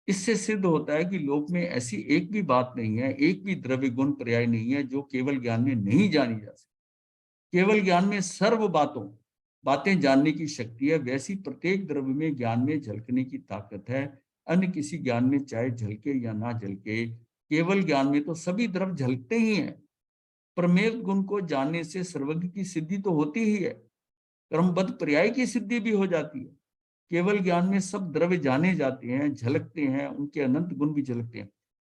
इससे सिद्ध होता है कि लोक में ऐसी एक भी बात नहीं है, एक भी द्रव्य गुण पर्याय नहीं है जो केवल ज्ञान में नहीं जानी जा सकती। केवल ज्ञान में सर्व बातें जानने की शक्ति है, वैसी प्रत्येक द्रव्य में ज्ञान में झलकने की ताकत है। अन्य किसी ज्ञान में चाहे झलके या ना झलके, केवल ज्ञान में तो सभी द्रव्य झलकते ही हैं। प्रमेय गुण को जानने से सर्वज्ञ की सिद्धि तो होती ही है, क्रमबद्ध पर्याय की सिद्धि भी हो जाती है। केवल ज्ञान में सब द्रव्य जाने जाते हैं, झलकते हैं, उनके अनंत गुण भी झलकते हैं।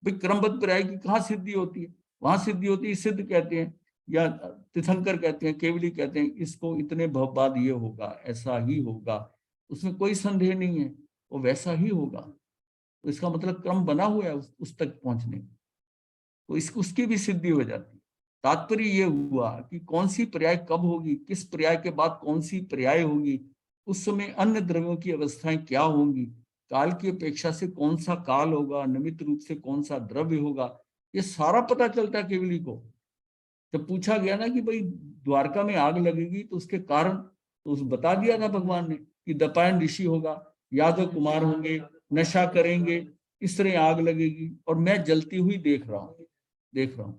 भाई क्रमबद्ध पर्याय की कहाँ सिद्धि होती है, वहां सिद्धि होती है, सिद्ध कहते हैं या तीर्थंकर कहते हैं, केवली कहते हैं, इसको इतने भव बाद ये होगा, ऐसा ही होगा, उसमें कोई संदेह नहीं है, वो वैसा ही होगा। तो इसका मतलब क्रम बना हुआ है उस तक पहुंचने, तो इस उसकी भी सिद्धि हो जाती है। तात्पर्य ये हुआ कि कौन सी पर्याय कब होगी, किस पर्याय के बाद कौन सी पर्याय होगी, उस समय अन्य द्रव्यों की अवस्थाएं क्या होंगी, काल की अपेक्षा से कौन सा काल होगा, निमित्त रूप से कौन सा द्रव्य होगा, ये सारा पता चलता है केवली को। जब पूछा गया ना कि भाई द्वारका में आग लगेगी तो उसके कारण, तो उस बता दिया था भगवान ने कि दपायन ऋषि होगा, यादव कुमार होंगे, नशा करेंगे, इस तरह आग लगेगी, और मैं जलती हुई देख रहा हूं।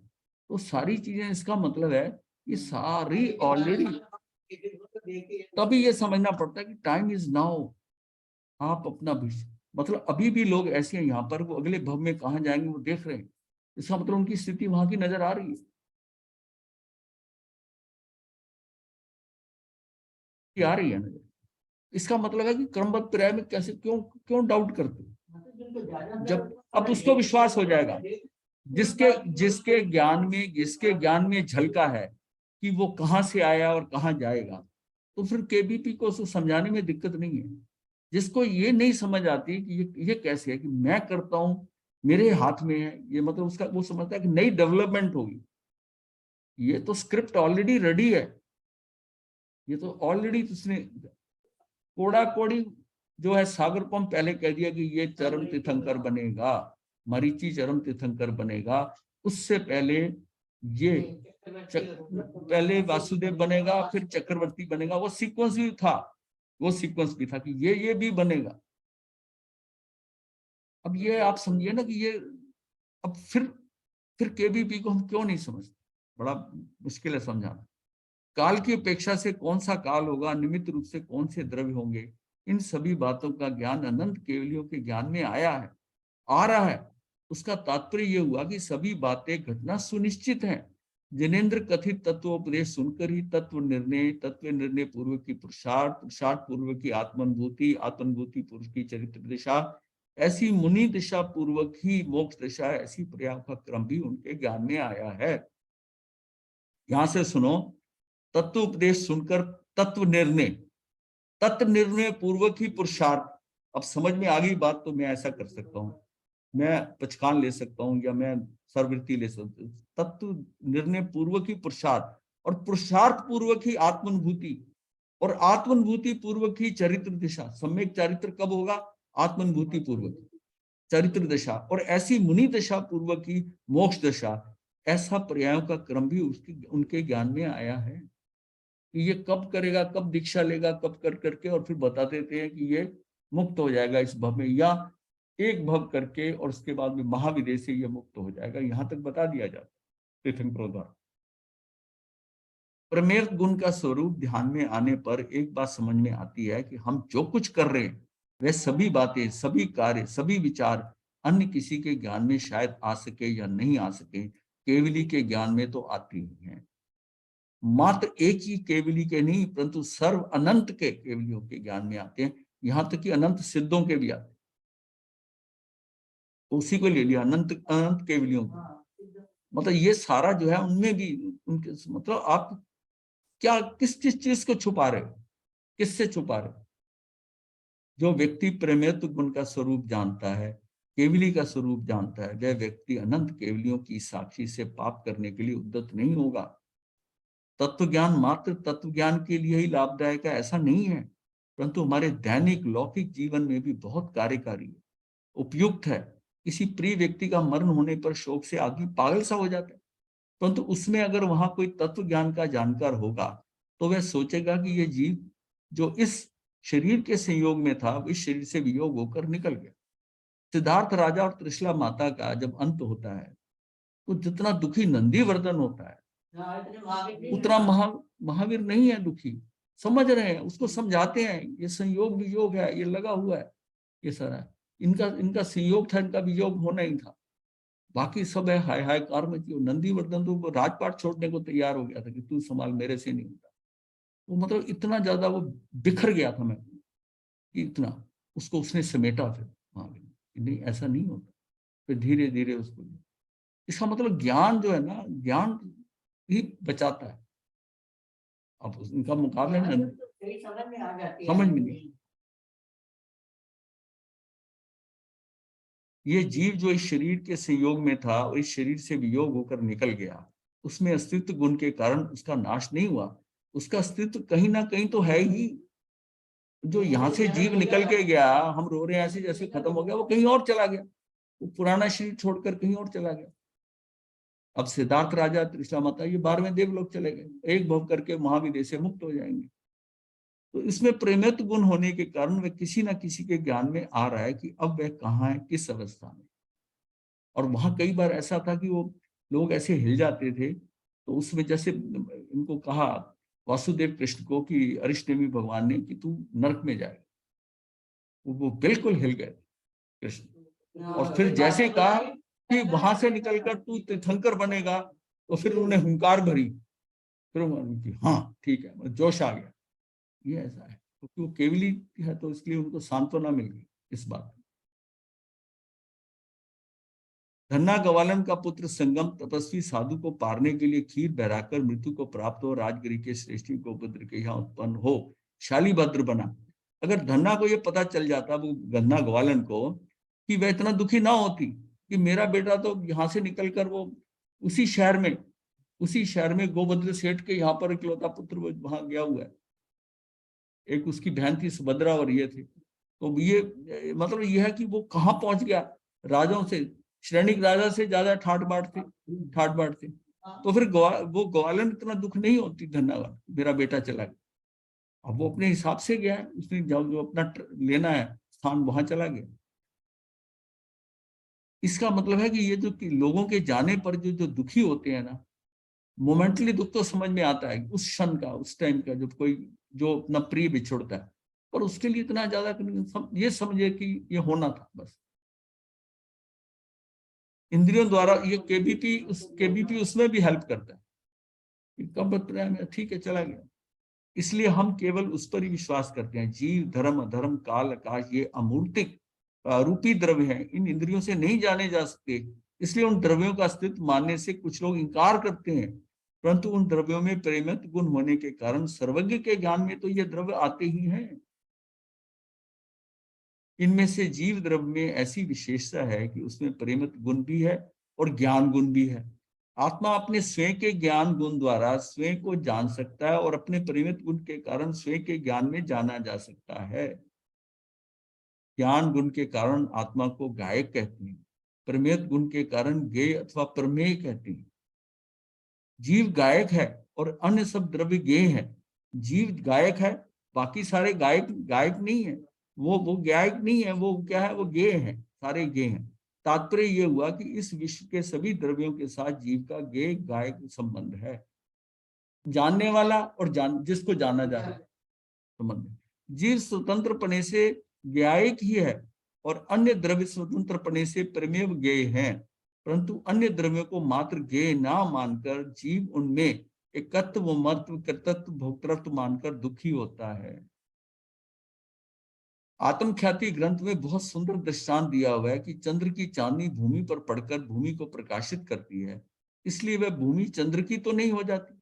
तो सारी चीजें, इसका मतलब है ये सारी ऑलरेडी, तभी ये समझना पड़ता है कि टाइम इज नाउ। आप अपना विषय, मतलब अभी भी लोग ऐसे हैं यहाँ पर, वो अगले भव में कहाँ जाएंगे वो देख रहे हैं। इसका मतलब उनकी स्थिति वहां की नजर आ रही है, आ रही है नजर। इसका मतलब है कि क्रमबद्ध पर्याय में कैसे, क्यों क्यों डाउट करते हो? जब अब उसको विश्वास हो जाएगा, जिसके जिसके ज्ञान में झलका है कि वो कहाँ से आया और कहाँ जाएगा, तो फिर केबीपी को उसको समझाने में दिक्कत नहीं है। जिसको ये नहीं समझ आती कि ये कैसे है कि मैं करता हूं, मेरे हाथ में है ये, मतलब उसका वो समझता है कि नई डेवलपमेंट होगी। ये तो स्क्रिप्ट ऑलरेडी रेडी है, ये तो ऑलरेडी उसने कोड़ा कोड़ी जो है सागर को हम पहले कह दिया कि ये चरम तीर्थंकर बनेगा, मरीचि चरम तीर्थंकर बनेगा। उससे पहले ये पहले वासुदेव बनेगा, फिर चक्रवर्ती बनेगा, वो सीक्वेंस भी था, वो सीक्वेंस भी था कि ये भी बनेगा। अब ये आप समझिए ना कि ये, अब फिर केबीपी को हम क्यों नहीं समझते, बड़ा मुश्किल है समझाना। काल की अपेक्षा से कौन सा काल होगा, निमित्त रूप से कौन से द्रव्य होंगे, इन सभी बातों का ज्ञान अनंत केवलियों के ज्ञान में आया है, आ रहा है। उसका तात्पर्य यह हुआ कि सभी बातें घटना सुनिश्चित हैं। जिनेन्द्र कथित तत्वोपदेश सुनकर ही तत्व निर्णय पूर्व की पुरुषार्थ, पुरुषार्थ पूर्व की आत्मानुभूति, आत्मानुभूति पूर्व की चरित्र दिशा, ऐसी मुनि दिशा पूर्वक ही मोक्ष दिशा, ऐसी प्रयाग का क्रम भी उनके ज्ञान में आया है। यहां से सुनो, तत्व उपदेश सुनकर तत्व निर्णय पूर्वक ही पुरुषार्थ। अब समझ में आ गई बात, तो मैं ऐसा कर सकता हूँ, मैं पचकान ले सकता हूँ या मैं सर्वृत्ति ले सकता हूँ। तत्व निर्णय पूर्वक ही पुरुषार्थ, और पुरुषार्थ पूर्वक ही आत्मानुभूति, और आत्मानुभूति पूर्वक ही चरित्र दिशा। सम्यक चरित्र कब होगा? आत्मानुभूति पूर्वक चरित्र दशा, और ऐसी मुनि दशा पूर्वक ही मोक्ष दशा। ऐसा पर्यायों का क्रम भी उसकी उनके ज्ञान में आया है कि ये कब करेगा, कब दीक्षा लेगा, कब कर करके, और फिर बता देते हैं कि ये मुक्त हो जाएगा इस भव में, या एक भव करके और उसके बाद में महाविदेश से ये मुक्त हो जाएगा, यहां तक बता दिया जाता है तीर्थंकरों द्वारा। प्रमेय गुण का स्वरूप ध्यान में आने पर एक बात समझ में आती है कि हम जो कुछ कर रहे हैं, वह सभी बातें, सभी कार्य, सभी विचार अन्य किसी के ज्ञान में शायद आ सके या नहीं आ सके, केवली के ज्ञान में तो आती ही है। मात्र एक ही केवली के नहीं, परंतु सर्व अनंत के केवलियों के ज्ञान में आते हैं। यहां तक कि अनंत सिद्धों के भी आते हैं, उसी को ले लिया, अनंत अनंत केवलियों को। मतलब ये सारा जो है उनमें भी, उनके मतलब आप क्या किस किस चीज को छुपा रहे हो, किससे छुपा रहे हो? जो व्यक्ति प्रेमेत्व गुण का स्वरूप जानता है, केवली का स्वरूप जानता है, वह व्यक्ति अनंत केवलियों की साक्षी से पाप करने के लिए उद्यत नहीं होगा। तत्व ज्ञान मात्र तत्व ज्ञान के लिए ही लाभदायक है ऐसा नहीं है, परंतु हमारे दैनिक लौकिक जीवन में भी बहुत कार्यकारी है, उपयुक्त है। किसी प्रिय व्यक्ति का मरण होने पर शोक से आदमी पागल सा हो जाता है, परंतु उसमें अगर वहां कोई तत्व ज्ञान का जानकार होगा, तो वह सोचेगा कि यह जीव जो इस शरीर के संयोग में था, वो इस शरीर से वियोग होकर निकल गया। सिद्धार्थ राजा और त्रिशला माता का जब अंत होता है, तो जितना दुखी नंदीवर्धन होता है, उतना महावीर नहीं है दुखी। समझ रहे हैं, उसको समझाते हैं ये संयोग वियोग है, ये लगा हुआ है, ये सारा इनका इनका संयोग था, इनका वियोग होना ही था, बाकी सब है हाय हाय कार में। नंदीवर्धन तो राजपाट छोड़ने को तैयार हो गया था कि तू संभाल, मेरे से नहीं होता। वो मतलब इतना ज्यादा वो बिखर गया था, मैं कि इतना उसको उसने समेटा फिर महावीर, नहीं ऐसा नहीं होता। फिर धीरे धीरे उसको, इसका मतलब ज्ञान जो है ना, ज्ञान ही बचाता है। अब उनका मुकाबला में समझ में नहीं। ये जीव जो इस शरीर के संयोग में था और इस शरीर से वियोग होकर निकल गया, उसमें अस्तित्व गुण के कारण उसका नाश नहीं हुआ। उसका अस्तित्व कहीं ना कहीं तो है ही। जो यहाँ से जीव निकल के गया, हम रो रहे हैं ऐसे जैसे खत्म हो गया, वो कहीं और चला गया, वो पुराना शरीर छोड़कर कहीं और चला गया। अब सिद्धार्थ राजा, त्रिशा माता, ये 12वें देवलोक चले गए, एक भव करके महाविदेह से मुक्त हो जाएंगे। तो इसमें प्रेमित गुण होने के कारण वह किसी ना किसी के ज्ञान में आ रहा है कि अब वह कहाँ है, किस अवस्था में। और वहां कई बार ऐसा था कि वो लोग ऐसे हिल जाते थे, तो उसमें जैसे इनको कहा वासुदेव कृष्ण को कि अरिष्टनेमी भगवान ने कि तू नरक में जाएगा, वो बिल्कुल हिल गए कृष्ण। और फिर जैसे कहा कि वहां से निकलकर तू तीर्थंकर बनेगा, तो फिर उन्होंने हुंकार भरी, फिर हाँ ठीक है, जोश आ गया। ये ऐसा है क्योंकि वो केवली है, तो इसलिए उनको सांत्वना मिल गई इस बात में। धन्ना गवालन का पुत्र संगम तपस्वी साधु को पारने के लिए खीर बहराकर मृत्यु को प्राप्त हो, राजगिरी के श्रेष्ठी को पुत्र के यहाँ उत्पन्न हो, शालीभद्र बना। अगर धन्ना को ये पता चल जाता, वो धन्ना गवालन को, कि वह इतना दुखी ना होती कि मेरा बेटा तो यहाँ से निकलकर वो उसी शहर में गोभद्र सेठ के यहाँ पर इकलौता पुत्र वो वहां गया हुआ है, एक उसकी बहन थी सुभद्रा और ये थे। तो ये मतलब ये है कि वो कहाँ पहुंच गया, राजाओं से, श्रेणिक राजा से ज्यादा ठाट बाट थे। तो फिर वो ग्वालन इतना दुख नहीं होती धन्यवाद, मेरा बेटा चला गया। अब वो अपने हिसाब से गया है, उसने जो अपना लेना है स्थान वहां चला गया। इसका मतलब है कि ये जो कि लोगों के जाने पर जो दुखी होते हैं ना, मोमेंटली दुख तो समझ में आता है उस क्षण का, उस टाइम का, जब कोई जो अपना प्रिय बिछोड़ता है, पर उसके लिए इतना ज्यादा ये समझे कि ये होना था बस। इंद्रियों द्वारा ये केबीपी उसमें भी हेल्प करता है कि कब प्रेम है, ठीक है चला गया। इसलिए हम केवल उस पर ही विश्वास करते हैं। जीव, धर्म, अधर्म, काल, आकाश, ये अमूर्तिक रूपी द्रव्य हैं, इन इंद्रियों से नहीं जाने जा सकते। इसलिए उन द्रव्यों का अस्तित्व मानने से कुछ लोग इनकार करते हैं, परंतु उन द्रव्यों में प्रेमित गुण होने के कारण सर्वज्ञ के ज्ञान में तो ये द्रव्य आते ही हैं। इनमें से जीव द्रव्य में ऐसी विशेषता है कि उसमें प्रेमित गुण भी है और ज्ञान गुण भी है। आत्मा अपने स्वयं के ज्ञान गुण द्वारा स्वयं को जान सकता है और अपने प्रेमित गुण के कारण स्वयं के ज्ञान में जाना जा सकता है। ज्ञान गुण के कारण आत्मा को गायक कहते हैं, प्रमेय गुण के कारण गेय अथवा प्रमेय कहते हैं। जीव गायक है और अन्य सब द्रव्य गेय है। जीव गायक है, बाकी सारे गायक गायक नहीं है। वो गायक नहीं है, वो क्या है, वो गेय है, सारे गेय हैं। तात्पर्य ये हुआ कि इस विश्व के सभी द्रव्यों के साथ जीव का गेय गायक संबंध है। जानने वाला और जिसको जाना जा रहा है संबंध। जीव स्वतंत्रपने से ज्ञायक ही है और अन्य द्रव्य स्वतंत्रपने से प्रमेय ज्ञेय है, परंतु अन्य द्रव्यों को मात्र ज्ञेय ना मानकर जीव उनमें एकत्व, महत्व, कर्तृत्व, भोक्तृत्व मानकर दुखी होता है। आत्मख्याति ग्रंथ में बहुत सुंदर दृष्टांत दिया हुआ है कि चंद्र की चांदनी भूमि पर पड़कर भूमि को प्रकाशित करती है, इसलिए वह भूमि चंद्र की तो नहीं हो जाती।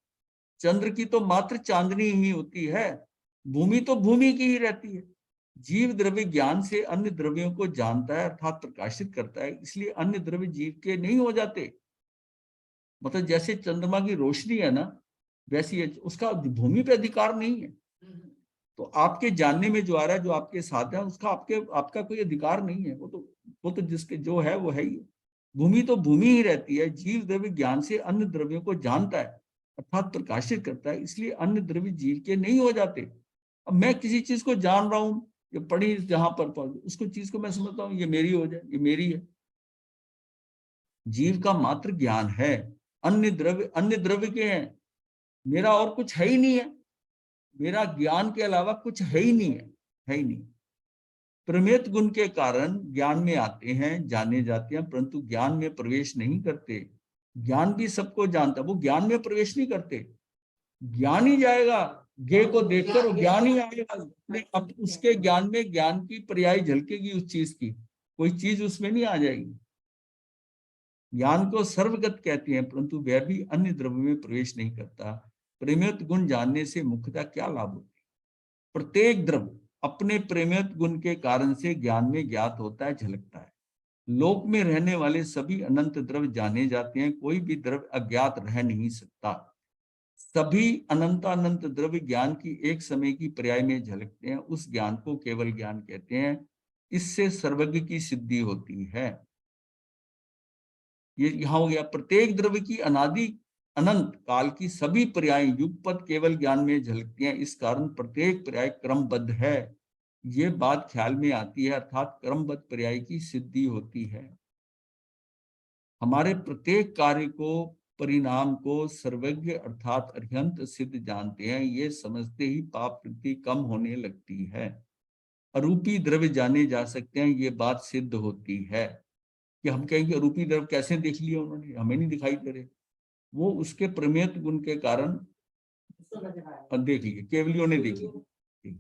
चंद्र की तो मात्र चांदनी ही होती है, भूमि तो भूमि की ही रहती है। जीव द्रव्य ज्ञान से अन्य द्रव्यों को जानता है अर्थात प्रकाशित करता है, इसलिए अन्य द्रव्य जीव के नहीं हो जाते। मतलब जैसे चंद्रमा की रोशनी है ना, वैसी है, उसका भूमि पे अधिकार नहीं है। तो आपके जानने में जो आ रहा है, जो आपके साथ है, उसका आपका कोई अधिकार नहीं है। वो तो जिसके जो है वो है ही। भूमि तो भूमि ही रहती है। जीव द्रव्य ज्ञान से अन्य द्रव्यों को जानता है अर्थात प्रकाशित करता है, इसलिए अन्य द्रव्य जीव के नहीं हो जाते। अब मैं किसी चीज को जान रहा हूँ, ये पढ़ी जहां पर उसको चीज को मैं समझता हूँ ये मेरी हो जाए, ये मेरी है। जीव का मात्र ज्ञान है, अन्य द्रव्य के हैं, मेरा और कुछ है ही नहीं है। मेरा ज्ञान के अलावा कुछ है ही नहीं है ही नहीं। प्रमेत गुण के कारण ज्ञान में आते हैं, जाने जाते हैं, परंतु ज्ञान में प्रवेश नहीं करते। ज्ञान भी सबको जानता, वो ज्ञान में प्रवेश नहीं करते। ज्ञान ही जाएगा, ज्ञ को देखकर ज्ञान ही आएगा। अब उसके ज्ञान में ज्ञान की पर्याय झलकेगी उस चीज की, कोई चीज उसमें नहीं आ जाएगी। ज्ञान को सर्वगत कहते हैं, परंतु वह भी अन्य द्रव्य में प्रवेश नहीं करता। प्रेमित गुण जानने से मुख्यतः क्या लाभ होता है? प्रत्येक द्रव्य अपने प्रेमित गुण के कारण से ज्ञान में ज्ञात होता है, झलकता है। लोक में रहने वाले सभी अनंत द्रव्य जाने जाते हैं, कोई भी द्रव्य अज्ञात रह नहीं सकता। सभी अनंत द्रव्य ज्ञान की एक समय की पर्याय में झलकते हैं, उस ज्ञान को केवल ज्ञान कहते हैं। इससे सर्वज्ञ की सिद्धि होती है। ये यहाँ हो गया। प्रत्येक द्रव्य की अनादि अनंत काल की सभी पर्याय युगपत केवल ज्ञान में झलकती हैं, इस कारण प्रत्येक पर्याय क्रमबद्ध है। ये बात ख्याल में आती है, अर्थात क्रमबद्ध पर्याय की सिद्धि होती है। हमारे प्रत्येक कार्य को, परिणाम को सर्वज्ञ अर्थात अरिहंत सिद्ध जानते हैं। ये समझते ही पाप वृत्ति कम होने लगती है। अरूपी द्रव्य जाने जा सकते हैं, ये बात सिद्ध होती है। कि हम कहेंगे अरूपी द्रव्य कैसे देख लिया उन्होंने, हमें नहीं दिखाई दे रहे, वो उसके प्रमेय गुण के कारण देख लिए, केवलियों ने देख लिया।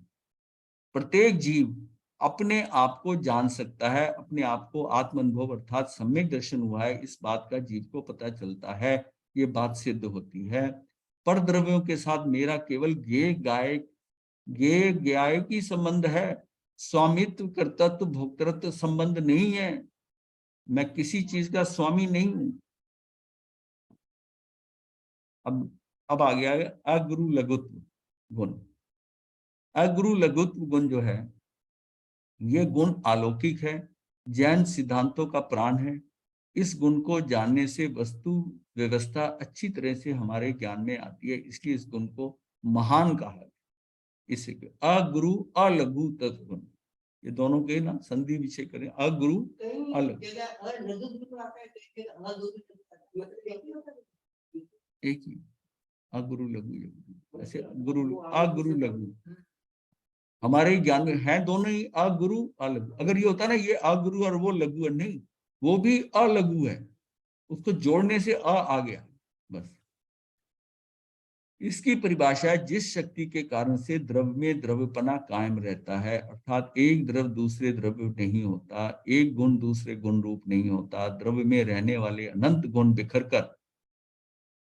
प्रत्येक जीव अपने आप को जान सकता है, अपने आप को आत्म अनुभव अर्थात सम्यक दर्शन हुआ है, इस बात का जीव को पता चलता है, ये बात सिद्ध होती है। पर द्रव्यों के साथ मेरा केवल गे गाय की संबंध है, स्वामित्व कर्तृत्व भोक्तृत्व संबंध नहीं है। मैं किसी चीज का स्वामी नहीं हूं। अब आ गया अगुरु लघुत्व गुण। अगुरु लघुत्व गुण जो है, ये गुण अलौकिक है, जैन सिद्धांतों का प्राण है। इस गुण को जानने से वस्तु व्यवस्था अच्छी तरह से हमारे ज्ञान में आती है, इसलिए इस गुण को महान कहा है। इसे अगुरु अलघु तत्व, ये दोनों के ना संधि विषय करें, अगुरु अलघु एक ही, अगुरु लघु ऐसे गुरु अगुरु लघु हमारे ज्ञान में है, दोनों ही अगुरु अलघु। अगर ये होता ना ये अगुरु और वो लघु है, नहीं, वो भी अलघु है, उसको जोड़ने से आ गया बस। इसकी परिभाषा जिस शक्ति के कारण से द्रव्य में द्रव्यपना कायम रहता है, अर्थात एक द्रव्य दूसरे द्रव्य नहीं होता, एक गुण दूसरे गुण रूप नहीं होता, द्रव्य में रहने वाले अनंत गुण बिखर कर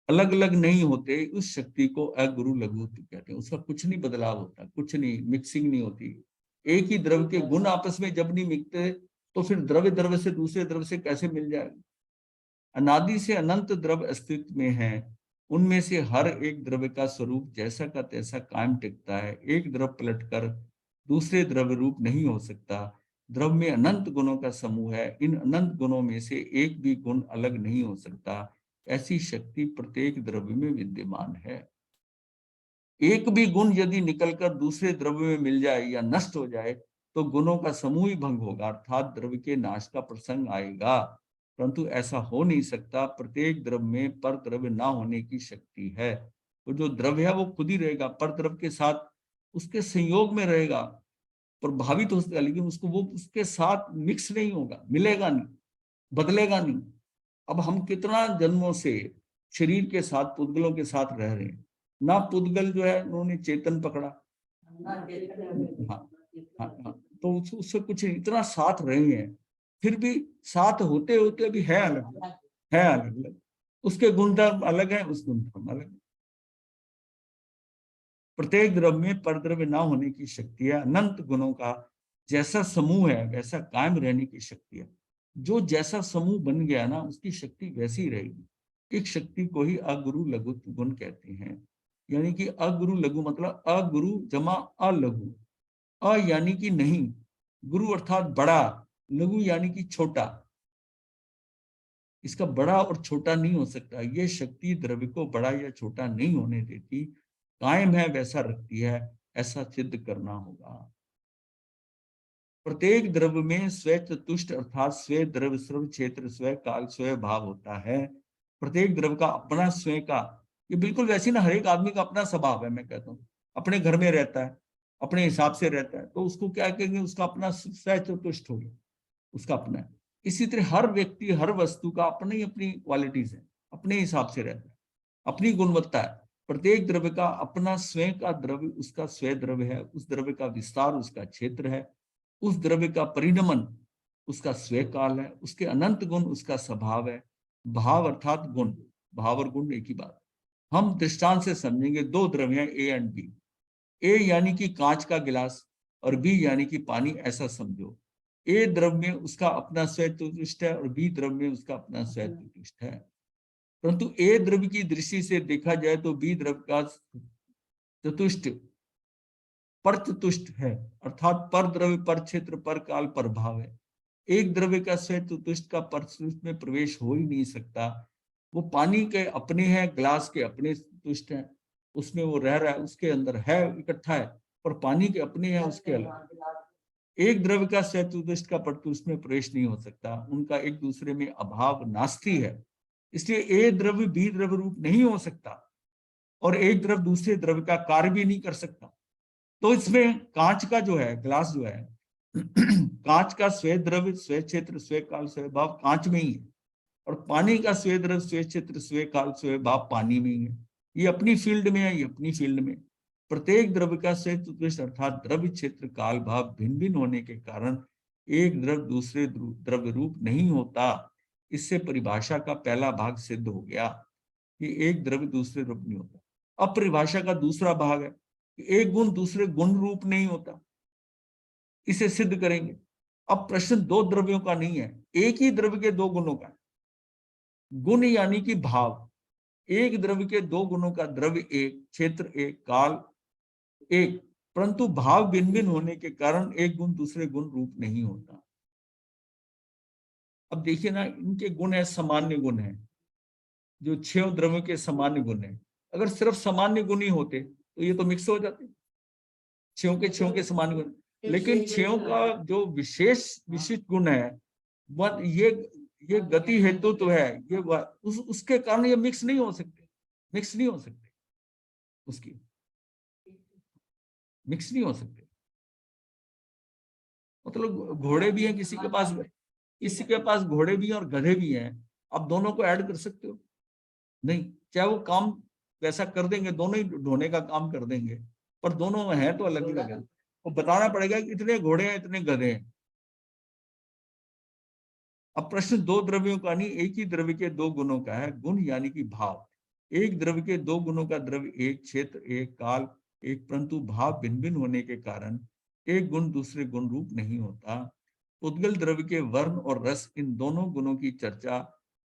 अलग अलग नहीं होते, उस शक्ति को अगुरु लघु कहते हैं। उसका कुछ नहीं बदलाव होता, कुछ नहीं मिक्सिंग नहीं होती। एक ही द्रव्य के गुण आपस में जब नहीं मिलते तो फिर द्रव्य द्रव्य से दूसरे द्रव्य से कैसे मिल जाएगा। अनादि से अनंत द्रव्य अस्तित्व में है, उनमें से हर एक द्रव्य का स्वरूप जैसा का तैसा कायम टिकता है। एक द्रव्य पलटकर दूसरे द्रव्य रूप नहीं हो सकता। द्रव्य में अनंत गुणों का समूह है, इन अनंत गुणों में से एक भी गुण अलग नहीं हो सकता। ऐसी शक्ति प्रत्येक द्रव्य में विद्यमान है। एक भी गुण यदि निकलकर दूसरे द्रव्य में मिल जाए या नष्ट हो जाए तो गुणों का समूह ही भंग होगा, अर्थात द्रव्य के नाश का प्रसंग आएगा। परंतु ऐसा हो नहीं सकता, प्रत्येक द्रव्य में पर द्रव्य ना होने की शक्ति है। तो जो द्रव्य है वो खुद ही रहेगा, पर द्रव्य के साथ उसके संयोग में रहेगा, प्रभावित हो सकता, लेकिन उसको वो उसके साथ मिक्स नहीं होगा, मिलेगा नहीं, बदलेगा नहीं। अब हम कितना जन्मों से शरीर के साथ पुद्गलों के साथ रह रहे हैं ना, पुद्गल जो है उन्होंने चेतन पकड़ा, हाँ हाँ, तो उससे कुछ इतना साथ रहे हैं, फिर भी साथ होते होते भी है अलग, है अलग अलग, उसके गुणधर्म अलग है, उस गुणधर्म अलग। प्रत्येक द्रव्य में परद्रव्य ना होने की शक्ति है। अनंत गुणों का जैसा समूह है वैसा कायम रहने की शक्ति है। जो जैसा समूह बन गया ना उसकी शक्ति वैसी ही रहेगी। एक शक्ति को ही अगुरु लघु गुण कहते हैं। यानी कि अगुरु लघु मतलब अगुरु जमा अलघु, अ यानी कि नहीं, गुरु अर्थात बड़ा, लघु यानी कि छोटा। इसका बड़ा और छोटा नहीं हो सकता। ये शक्ति द्रव्य को बड़ा या छोटा नहीं होने देती, कायम है वैसा रखती है, ऐसा सिद्ध करना होगा। प्रत्येक द्रव्य में स्व चतुष्ट अर्थात स्व द्रव्य सर्व क्षेत्र स्व काल स्व भाव होता है। प्रत्येक द्रव्य का अपना स्वयं का, ये बिल्कुल वैसे ना हर एक आदमी का अपना स्वभाव है। मैं कहता हूँ अपने घर में रहता है, अपने हिसाब से रहता है, तो उसको क्या कहेंगे, उसका अपना स्व चतुष्ट हो गया, उसका अपना है। इसी तरह हर व्यक्ति हर वस्तु का अपनी अपनी क्वालिटीज है, अपने हिसाब से रहता है, अपनी गुणवत्ता है। प्रत्येक द्रव्य का अपना स्वयं का द्रव्य उसका स्व द्रव्य है, उस द्रव्य का विस्तार उसका क्षेत्र है, उस द्रव्य का परिणमन उसका स्व काल है, उसके अनंत गुण उसका स्वभाव है। भाव अर्थात गुण, भाव और गुण एक ही बात। हम दृष्टांत से समझेंगे, दो द्रव्य हैं ए एंड बी। ए यानी कि कांच का गिलास और बी यानी कि पानी, ऐसा समझो। ए द्रव्य में उसका अपना स्वतुष्ट है और बी द्रव्य में उसका अपना स्वतुष्ट है। परंतु ए द्रव्य की दृष्टि से देखा जाए तो बी द्रव्य का चतुष्ट पर चतुष्ट है, अर्थात पर द्रव्य पर क्षेत्र पर काल पर भाव है। एक द्रव्य का स्वयं तुष्ट का परतुष्ट में प्रवेश हो ही नहीं सकता। वो पानी के अपने हैं, ग्लास के अपने तुष्ट हैं, उसमें वो रह रहा है, उसके अंदर है, इकट्ठा है, पर पानी के अपने हैं, उसके अलग। एक द्रव्य का स्वयं का परतुष्ट में प्रवेश नहीं हो सकता, उनका एक दूसरे में अभाव नास्ति है। इसलिए ए द्रव्य बी द्रव्य रूप नहीं हो सकता और एक द्रव्य दूसरे द्रव्य का कार्य भी नहीं कर सकता। तो इसमें कांच का जो है, ग्लास जो है, कांच का स्वयं द्रव्य, स्वयं क्षेत्र, स्वयं काल, स्वयं भाव कांच में ही है, और पानी का स्वयं द्रव्य, स्वयं क्षेत्र, स्वयं काल, स्वयं भाव पानी में ही है। ये अपनी फील्ड में है, ये अपनी फील्ड में। प्रत्येक द्रव्य का स्वयं अर्थात द्रव्य क्षेत्र काल भाव भिन्न भिन्न होने के कारण एक द्रव्य दूसरे द्रव्य रूप नहीं होता। इससे परिभाषा का पहला भाग सिद्ध हो गया कि एक द्रव्य दूसरे रूप नहीं होता। अब परिभाषा का दूसरा भाग है कि एक गुण दूसरे गुण रूप नहीं होता, इसे सिद्ध करेंगे। अब प्रश्न दो द्रव्यों का नहीं है, एक ही द्रव्य के दो गुणों का। गुण यानी कि भाव, एक द्रव्य के दो गुणों का, द्रव्य एक, क्षेत्र एक, काल एक, परंतु भाव भिन्न भिन्न होने के कारण एक गुण दूसरे गुण रूप नहीं होता। अब देखिए ना, इनके गुण है, सामान्य गुण है, जो छह द्रव्यों के सामान्य गुण है। अगर सिर्फ सामान्य गुण ही होते तो ये तो मिक्स हो जाते, छह के सामान्य गुण। लेकिन छह का जो विशेष विशिष्ट गुण है, वह ये गति हेतु तो है, ये उसके कारण ये मिक्स नहीं हो सकते, मिक्स नहीं हो सकते, उसकी मिक्स नहीं हो सकते। मतलब घोड़े भी हैं किसी के पास, किसी के पास घोड़े भी हैं और गधे भी हैं, आप दोनों को ऐड कर सकते हो? नहीं, चाहे वो काम वैसा कर देंगे, दोनों ही ढोने का काम कर देंगे, पर दोनों हैं तो अलग अलग है। वो बताना पड़ेगा कि इतने घोड़े हैं, इतने गधे हैं। अब प्रश्न दो द्रव्यों का नहीं, एक ही द्रव्य के दो गुणों का है। गुण यानी कि भाव, एक द्रव्य के दो गुणों का द्रव्य एक, क्षेत्र एक, काल एक, परंतु भाव भिन्न भिन्न होने के कारण एक गुण दूसरे गुण रूप नहीं होता। उद्गल द्रव्य के वर्ण और रस, इन दोनों गुणों की चर्चा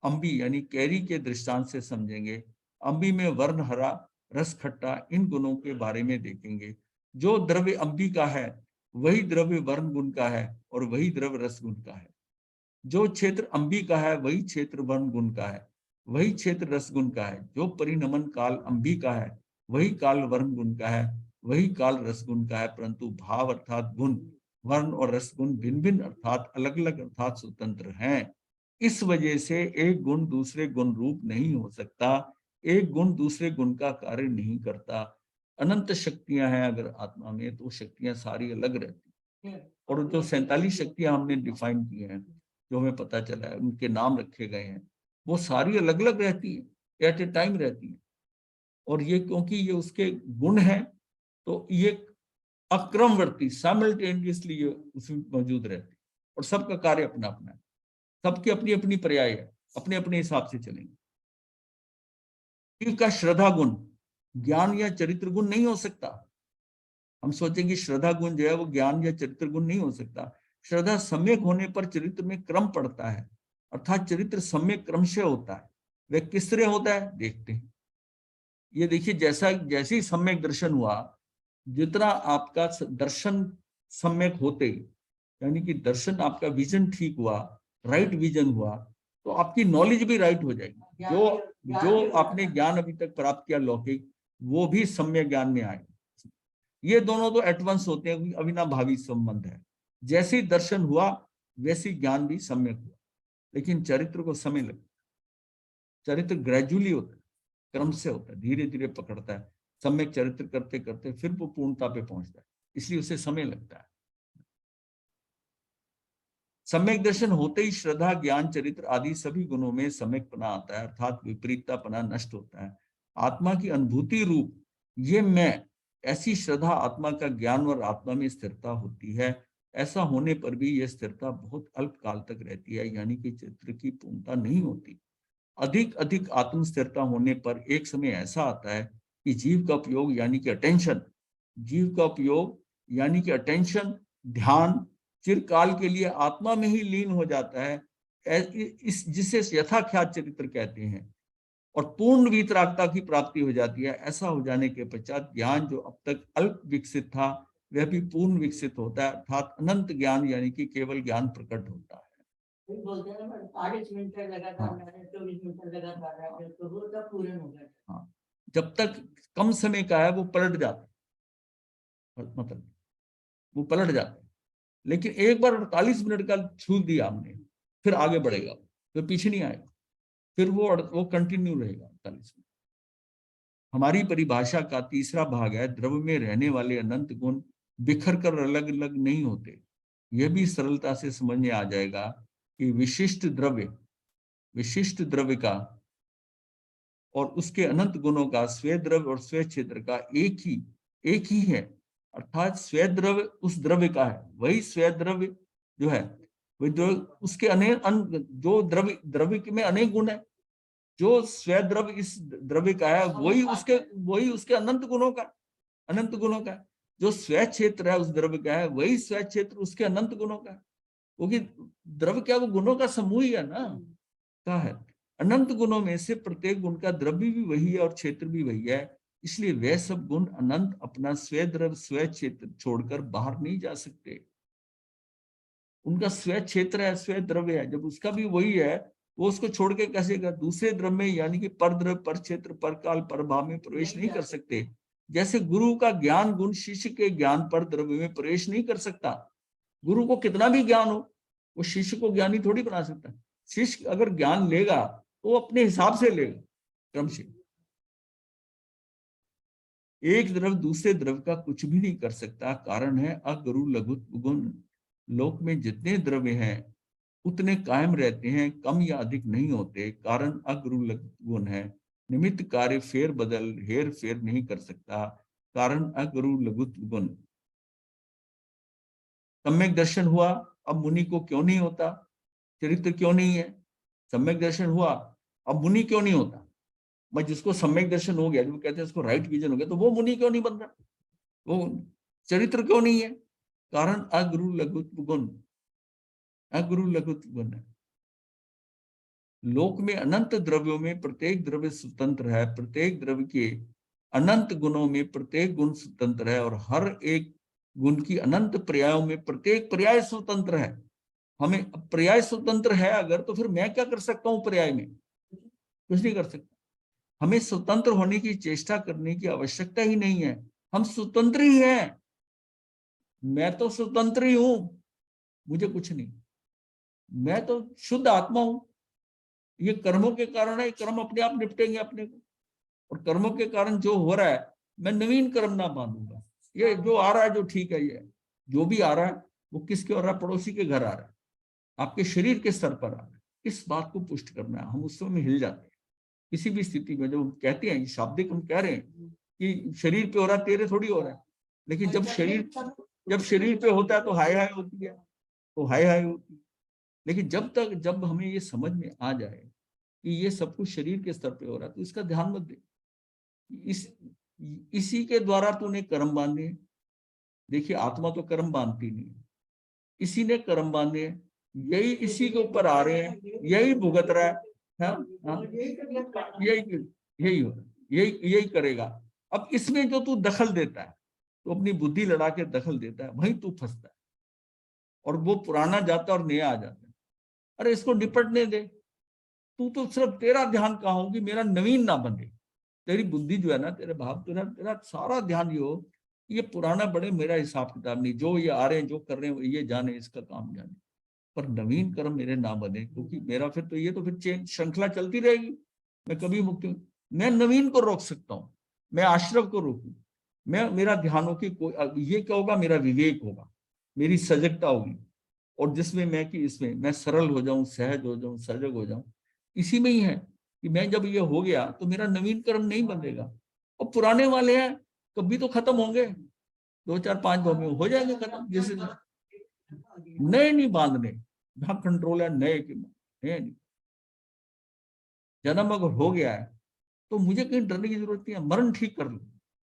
अम्बी यानी कैरी के दृष्टांत से समझेंगे। अम्बी में वर्ण हरा, रस खट्टा, इन गुणों के बारे में देखेंगे। जो द्रव्य अम्बी का है वही द्रव्य वर्ण गुण का है और वही द्रव्य रस गुण का है। जो क्षेत्र अम्बी का है वही क्षेत्र वर्ण गुण का है, वही क्षेत्र रस गुण का है। जो परिणमन काल अम्बी का है वही काल वर्ण गुण का है, वही काल रस गुण का है, परंतु भाव अर्थात गुण, वर्ण और रस गुण भिन्न भिन्न अर्थात अलग अलग अर्थात स्वतंत्र हैं। इस वजह से एक गुण दूसरे गुण रूप नहीं हो सकता, एक गुण दूसरे गुण का कार्य नहीं करता। अनंत शक्तियां हैं अगर आत्मा में, तो शक्तियां सारी अलग रहती हैं। और जो 47 शक्तियां हमने डिफाइन की हैं, जो हमें पता चला है, उनके नाम रखे गए हैं, वो सारी अलग अलग रहती है, एट ए टाइम रहती है। और ये क्योंकि ये उसके गुण हैं, तो ये अक्रमवर्ती साइमल्टेनियसली ये उसमें मौजूद रहती है, और सबका कार्य अपना अपना है, सबकी अपनी अपनी पर्याय है, अपने अपने हिसाब से चलेंगे। का श्रद्धा गुण ज्ञान या चरित्र गुण नहीं हो सकता। हम सोचेंगे श्रद्धा गुण जो है वो ज्ञान या चरित्र गुण नहीं हो सकता। श्रद्धा सम्यक होने पर चरित्र में क्रम पड़ता है, अर्थात चरित्र सम्यक क्रम से होता है। वह किस तरह होता है देखते हैं। ये देखिए, जैसे ही सम्यक दर्शन हुआ, जितना आपका दर्शन सम्यक होते, यानी कि दर्शन आपका विजन ठीक हुआ, राइट विजन हुआ, तो आपकी नॉलेज भी राइट हो जाएगी। जो आपने ज्ञान अभी तक प्राप्त किया लौकिक, वो भी सम्यक ज्ञान में आए। ये दोनों तो एटवंस होते हैं, अविनाभावी संबंध है। जैसे ही दर्शन हुआ वैसे ज्ञान भी सम्यक हुआ, लेकिन चरित्र को समय लगता है। चरित्र ग्रेजुअली होता है, क्रम से होता है, धीरे धीरे पकड़ता है। सम्यक चरित्र करते करते फिर वो पूर्णता पे पहुंचता है, इसलिए उसे समय लगता है। सम्यक दर्शन होते ही श्रद्धा, ज्ञान, चरित्र आदि सभी गुणों में सम्यकपना आता है, अर्थात विपरीततापना नष्ट होता है। आत्मा की अनुभूति रूप ये मैं, ऐसी श्रद्धा, आत्मा का ज्ञान और आत्मा में स्थिरता होती है। ऐसा होने पर भी यह स्थिरता बहुत अल्प काल तक रहती है, यानी कि चित्र की पूर्णता नहीं होती। अधिक अधिक आत्म स्थिरता होने पर एक समय ऐसा आता है कि जीव का उपयोग यानी कि अटेंशन, जीव का उपयोग यानी कि अटेंशन, ध्यान चिरकाल के लिए आत्मा में ही लीन हो जाता है, इस जिसे यथाख्यात चरित्र कहते हैं, और पूर्ण वीतरागता की प्राप्ति हो जाती है। ऐसा हो जाने के पश्चात ज्ञान जो अब तक अल्प विकसित था वह भी पूर्ण विकसित होता है, अर्थात अनंत ज्ञान यानी कि केवल ज्ञान प्रकट होता है। बोलते हैं ना 48 मिनट लगातार, हाँ 24 मिनट लगातार, तो वो तब पूर्ण हो गया। हाँ, जब तक कम समय का है वो पलट जाता है, मतलब वो पलट जाता है। लेकिन एक बार 48 मिनट का छू दिया हमने, फिर आगे बढ़ेगा, फिर पीछे नहीं आएगा, फिर वो कंटिन्यू रहेगा 48 मिनट। हमारी परिभाषा का तीसरा भाग है, द्रव्य में रहने वाले अनंत गुण बिखर कर अलग अलग नहीं होते। यह भी सरलता से समझ में आ जाएगा कि विशिष्ट द्रव्य का और उसके अनंत गुणों का स्वे द्रव्य और स्वे क्षेत्र का एक ही है। अर्थात स्वे द्रव्य उस द्रव्य का है, वही स्वे द्रव्य जो है, वही जो उसके अनेक जो द्रव्य में अनेक गुण है, जो स्वे द्रव्य इस द्रव्य का है वही उसके अनंत गुणों का। जो स्वे क्षेत्र है उस द्रव्य का है, वही स्वे क्षेत्र उसके अनंत गुणों का है। क्योंकि द्रव्य क्या, वो गुणों का समूह ही है ना, क्या है। अनंत गुणों में से प्रत्येक गुण का द्रव्य भी वही है और क्षेत्र भी वही है। इसलिए वह सब गुण अनंत अपना स्वे द्रव्य स्वे क्षेत्र छोड़कर बाहर नहीं जा सकते। उनका स्वे क्षेत्र है, स्वे द्रव्य है, जब उसका भी वही है, वो उसको छोड़ के कैसे कर दूसरे द्रव्य में, यानी कि पर द्रव्य पर क्षेत्र पर काल पर भाव में प्रवेश नहीं कर सकते। जैसे गुरु का ज्ञान गुण शिष्य के ज्ञान पर द्रव्य में प्रवेश नहीं कर सकता। गुरु को कितना भी ज्ञान हो, वो शिष्य को ज्ञानी थोड़ी बना सकता। शिष्य अगर ज्ञान लेगा तो वो अपने हिसाब से लेगा, क्रम से। एक द्रव्य दूसरे द्रव्य का कुछ भी नहीं कर सकता। कारण है अगुरु लघु गुण। लोक में जितने द्रव्य हैं उतने कायम रहते हैं, कम या अधिक नहीं होते। कारण अगुरु लघु गुण है। निमित्त कार्य फेर बदल हेर फेर नहीं कर सकता। कारण अगुरु लघु गुण। सम्यक दर्शन हुआ, अब मुनि को क्यों नहीं होता? चरित्र क्यों नहीं है? सम्यक दर्शन हुआ, अब मुनि क्यों नहीं होता? मैं जिसको सम्यक दर्शन हो गया, जो कहते हैं उसको राइट विजन हो गया, तो वो मुनि क्यों नहीं बन रहा? वो चरित्र क्यों नहीं है? कारण अगुरु लघुत्व गुण, अगुरु लघुत्व गुण है। लोक में अनंत द्रव्यों में प्रत्येक द्रव्य स्वतंत्र है। प्रत्येक द्रव्य के अनंत गुणों में प्रत्येक गुण स्वतंत्र है, और हर एक गुण की अनंत पर्यायों में प्रत्येक पर्याय स्वतंत्र है। हमें पर्याय स्वतंत्र है अगर, तो फिर मैं क्या कर सकता हूं पर्याय में? कुछ नहीं कर सकता। हमें स्वतंत्र होने की चेष्टा करने की आवश्यकता ही नहीं है, हम स्वतंत्र ही हैं। मैं तो स्वतंत्र ही हूं, मुझे कुछ नहीं, मैं तो शुद्ध आत्मा हूं। ये कर्मों के कारण है, कर्म अपने आप निपटेंगे अपने को, और कर्मों के कारण जो हो रहा है मैं नवीन कर्म ना बांधूंगा। ये जो आ रहा है जो ठीक है, ये जो भी आ रहा है वो किसके हो रहा है? पड़ोसी के घर आ रहा है, आपके शरीर के स्तर पर आ रहा है। इस बात को पुष्ट करना है। हम उस समय हिल जाते हैं किसी भी स्थिति में, जब हम कहते हैं शाब्दिक, हम कह रहे हैं कि शरीर पे हो रहा है, तेरे थोड़ी हो रहा है। लेकिन जब शरीर पे होता है तो हाय हाय होती है, तो हाय हाय होती है। लेकिन जब हमें ये समझ में आ जाए कि ये सब कुछ शरीर के स्तर पे हो रहा है, तो इसका ध्यान मत दे। इस इसी के द्वारा तूने कर्म बांधे। देखिए आत्मा तो कर्म बांधती नहीं, इसी ने कर्म बांधे हैं, यही इसी के ऊपर आ रहे हैं, यही भुगत रहा है। हाँ? हाँ? यही यही हो यही करेगा। अब इसमें जो तू दखल देता है, तो अपनी बुद्धि लड़ा के दखल देता है, वहीं तू फंसता है, और वो पुराना जाता है और नया आ जाता है। अरे इसको निपटने दे। तू तो सिर्फ तेरा ध्यान कहाँ हो कि मेरा नवीन ना बने। तेरी बुद्धि जो है ना, तेरे भाव, तेरा तेरा सारा ध्यान ये हो, ये पुराना बड़े, मेरा हिसाब किताब नहीं, जो ये आ रहे हैं जो कर रहे हैं ये जाने, इसका काम जाने, पर नवीन कर्म मेरे ना बने। क्योंकि मेरा फिर तो ये तो फिर चेन श्रृंखला चलती रहेगी, मैं कभी मुक्ति। मैं नवीन को रोक सकता हूँ, मैं आश्रव को रोकू, मैं मेरा ध्यान हो कि कोई ये क्या होगा, मेरा विवेक होगा, मेरी सजगता होगी, और जिसमें मैं कि इसमें मैं सरल हो जाऊं, सहज हो जाऊं, सजग हो जाऊं। इसी में ही है कि मैं जब ये हो गया तो मेरा नवीन कर्म नहीं बनेगा, और पुराने वाले हैं कभी तो खत्म होंगे, 2 4 5 में हो जाएंगे खत्म। जैसे नए नहीं बांधने, जहां कंट्रोल है नए के, नए नहीं। जन्म अगर हो गया है तो मुझे कहीं डरने की जरूरत नहीं है, मरण ठीक कर लो।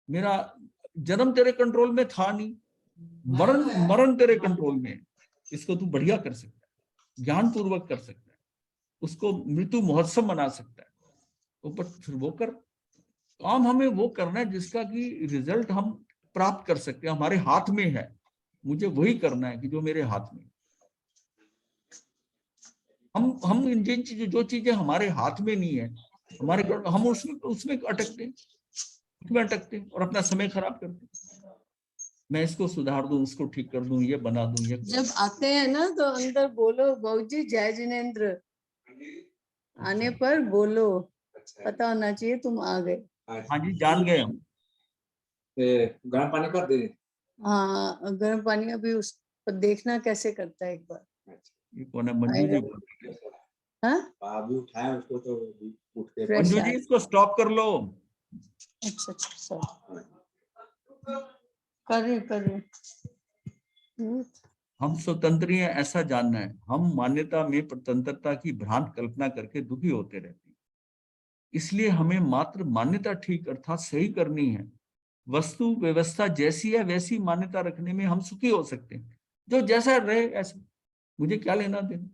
मेरा जन्म तेरे कंट्रोल में था नहीं, मरण मरण तेरे कंट्रोल में है। इसको तू बढ़िया कर सकता है, ज्ञान पूर्वक कर सकता है, उसको मृत्यु महोत्सव मना सकता है। तो पर फिर वो कर, काम हमें वो करना है जिसका कि रिजल्ट हम प्राप्त कर सकते हैं, हमारे हाथ में है। मुझे वही करना है कि जो मेरे हाथ में। हम जिन चीजें, जो चीजें हमारे हाथ में नहीं है, हमारे हम उसमें उसमें अटकते हैं, उसमें अटकते हैं और अपना समय खराब करते हैं। मैं इसको सुधार दूं, उसको ठीक कर दूं, ये बना दूं, ये जब आते हैं ना तो अंदर बोलो बाबूजी जय जिनेंद्र, आने पर बोलो, पता होना चाहिए तुम आ गए। हाँ जी, जान गए हम। गर्म पानी कर दे। हाँ गर्म पानी अभी उस पर देखना कैसे करता है एक बार। ये कौन है? मंजू जी बोल रही है। हाँ अभी उठाए उसको तो उठ के Fresh मंजू आ- जी इसको स्टॉप कर लो। अच्छा अच्छा sorry। कर रही हम स्वतंत्र हैं ऐसा जानना है। हम मान्यता में स्वतंत्रता की भ्रांत कल्पना करके दुखी होते रहते हैं। इसलिए हमें मात्र मान्यता ठीक अर्थात सही करनी है। वस्तु व्यवस्था जैसी है वैसी मान्यता रखने में हम सुखी हो सकते हैं। जो जैसा रहे ऐसा, मुझे क्या लेना देना।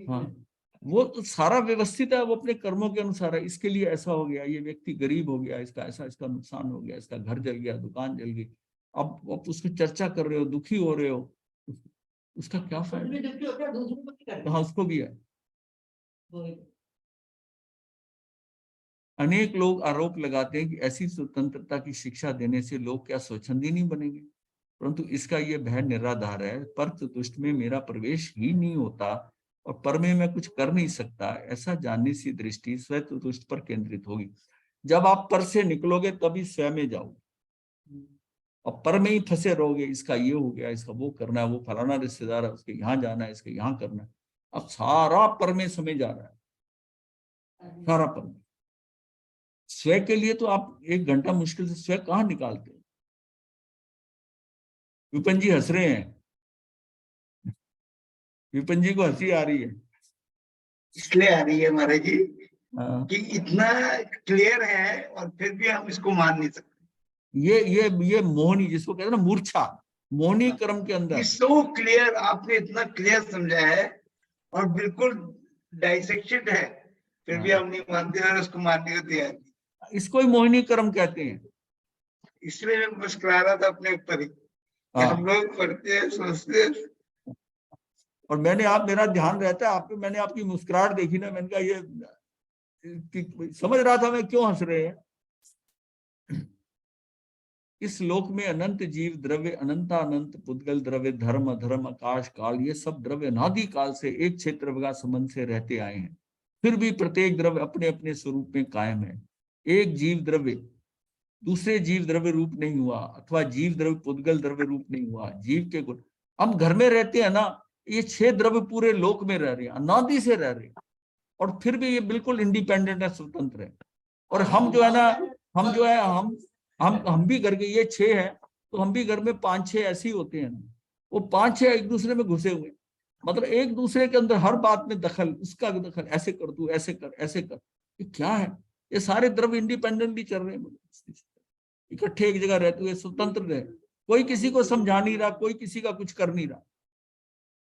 हाँ, वो तो सारा व्यवस्थित है, वो अपने कर्मों के अनुसार है। इसके लिए ऐसा हो गया, ये व्यक्ति गरीब हो गया, इसका ऐसा, इसका नुकसान हो गया, इसका घर जल गया, दुकान जल गई। अब उसकी चर्चा कर रहे हो, दुखी हो रहे हो, उसका क्या फायदा? हाँ, उसको भी है। अनेक लोग आरोप लगाते हैं कि ऐसी स्वतंत्रता की शिक्षा देने से लोग क्या स्वच्छंदी नहीं बनेंगे, परंतु इसका यह भय निराधार है। पर चतुष्ट में मेरा प्रवेश ही नहीं होता और पर में मैं कुछ कर नहीं सकता, ऐसा जानने से दृष्टि स्व चतुष्ट पर केंद्रित होगी। जब आप पर से निकलोगे तभी स्वयं में जाओगे, और पर में ही फंसे रहोगे। इसका ये हो गया, इसका वो करना है, वो फलाना रिश्तेदार है, उसके यहाँ जाना है, इसके यहाँ करना है। अब सारा पर में समय जा रहा है, सारा पर में। स्वयं के लिए तो आप 1 घंटा मुश्किल से स्वयं कहाँ निकालते हो? विपिन जी हंस रहे हैं, विपिन जी को हंसी आ रही है। इसलिए आ रही है महाराज जी हाँ, कि इतना क्लियर है और फिर भी हम इसको मान नहीं सकते। ये मोहनी, जिसको कहते हैं ना मूर्छा, मोहनी क्रम के अंदर। सो क्लियर, आपने इतना क्लियर समझा है और बिल्कुल डाइसेक्टेड है, फिर भी हम नहीं मानते और उसको मानने को तैयार नहीं। इसको ही मोहिनी क्रम कहते हैं। इसलिए मैं मुस्कुरा रहा था अपने ऊपर ही कि हाँ, हम लोग पढ़ते हैं, सोचते हैं। और मेरा ध्यान रहता है आप पे। मैंने आपकी मुस्कुराहट देखी ना, मैंने कहा ये समझ रहा था मैं क्यों हंस रहे हैं। इस लोक में अनंत जीव द्रव्य, अनंता अनंत पुद्गल द्रव्य, धर्म अधर्म आकाश काल, ये सब द्रव्य अनादि काल से एक क्षेत्र का संबंध से रहते आए हैं। फिर भी प्रत्येक द्रव्य अपने अपने स्वरूप में कायम है। एक जीव द्रव्य दूसरे जीव द्रव्य रूप नहीं हुआ, अथवा जीव द्रव्य पुद्गल द्रव्य रूप नहीं हुआ। जीव के गुण, हम घर में रहते हैं ना, ये 6 द्रव्य पूरे लोक में रह रहे हैं, अनादि से रह रहे हैं, और फिर भी ये बिल्कुल इंडिपेंडेंट है, स्वतंत्र है। और हम जो है ना, हम जो है हम भी घर के, ये 6 है तो हम भी घर में 5-6 ऐसे ही होते हैं ना। वो 5-6 एक दूसरे में घुसे हुए, मतलब एक दूसरे के अंदर हर बात में दखल, उसका दखल, ऐसे कर तू, ऐसे कर, ऐसे कर। ये क्या है? ये सारे द्रव्य इंडिपेंडेंटली चल रहे हैं, इकट्ठे एक जगह रहते हुए स्वतंत्र रहे। कोई किसी को समझा नहीं रहा, कोई किसी का कुछ कर नहीं रहा।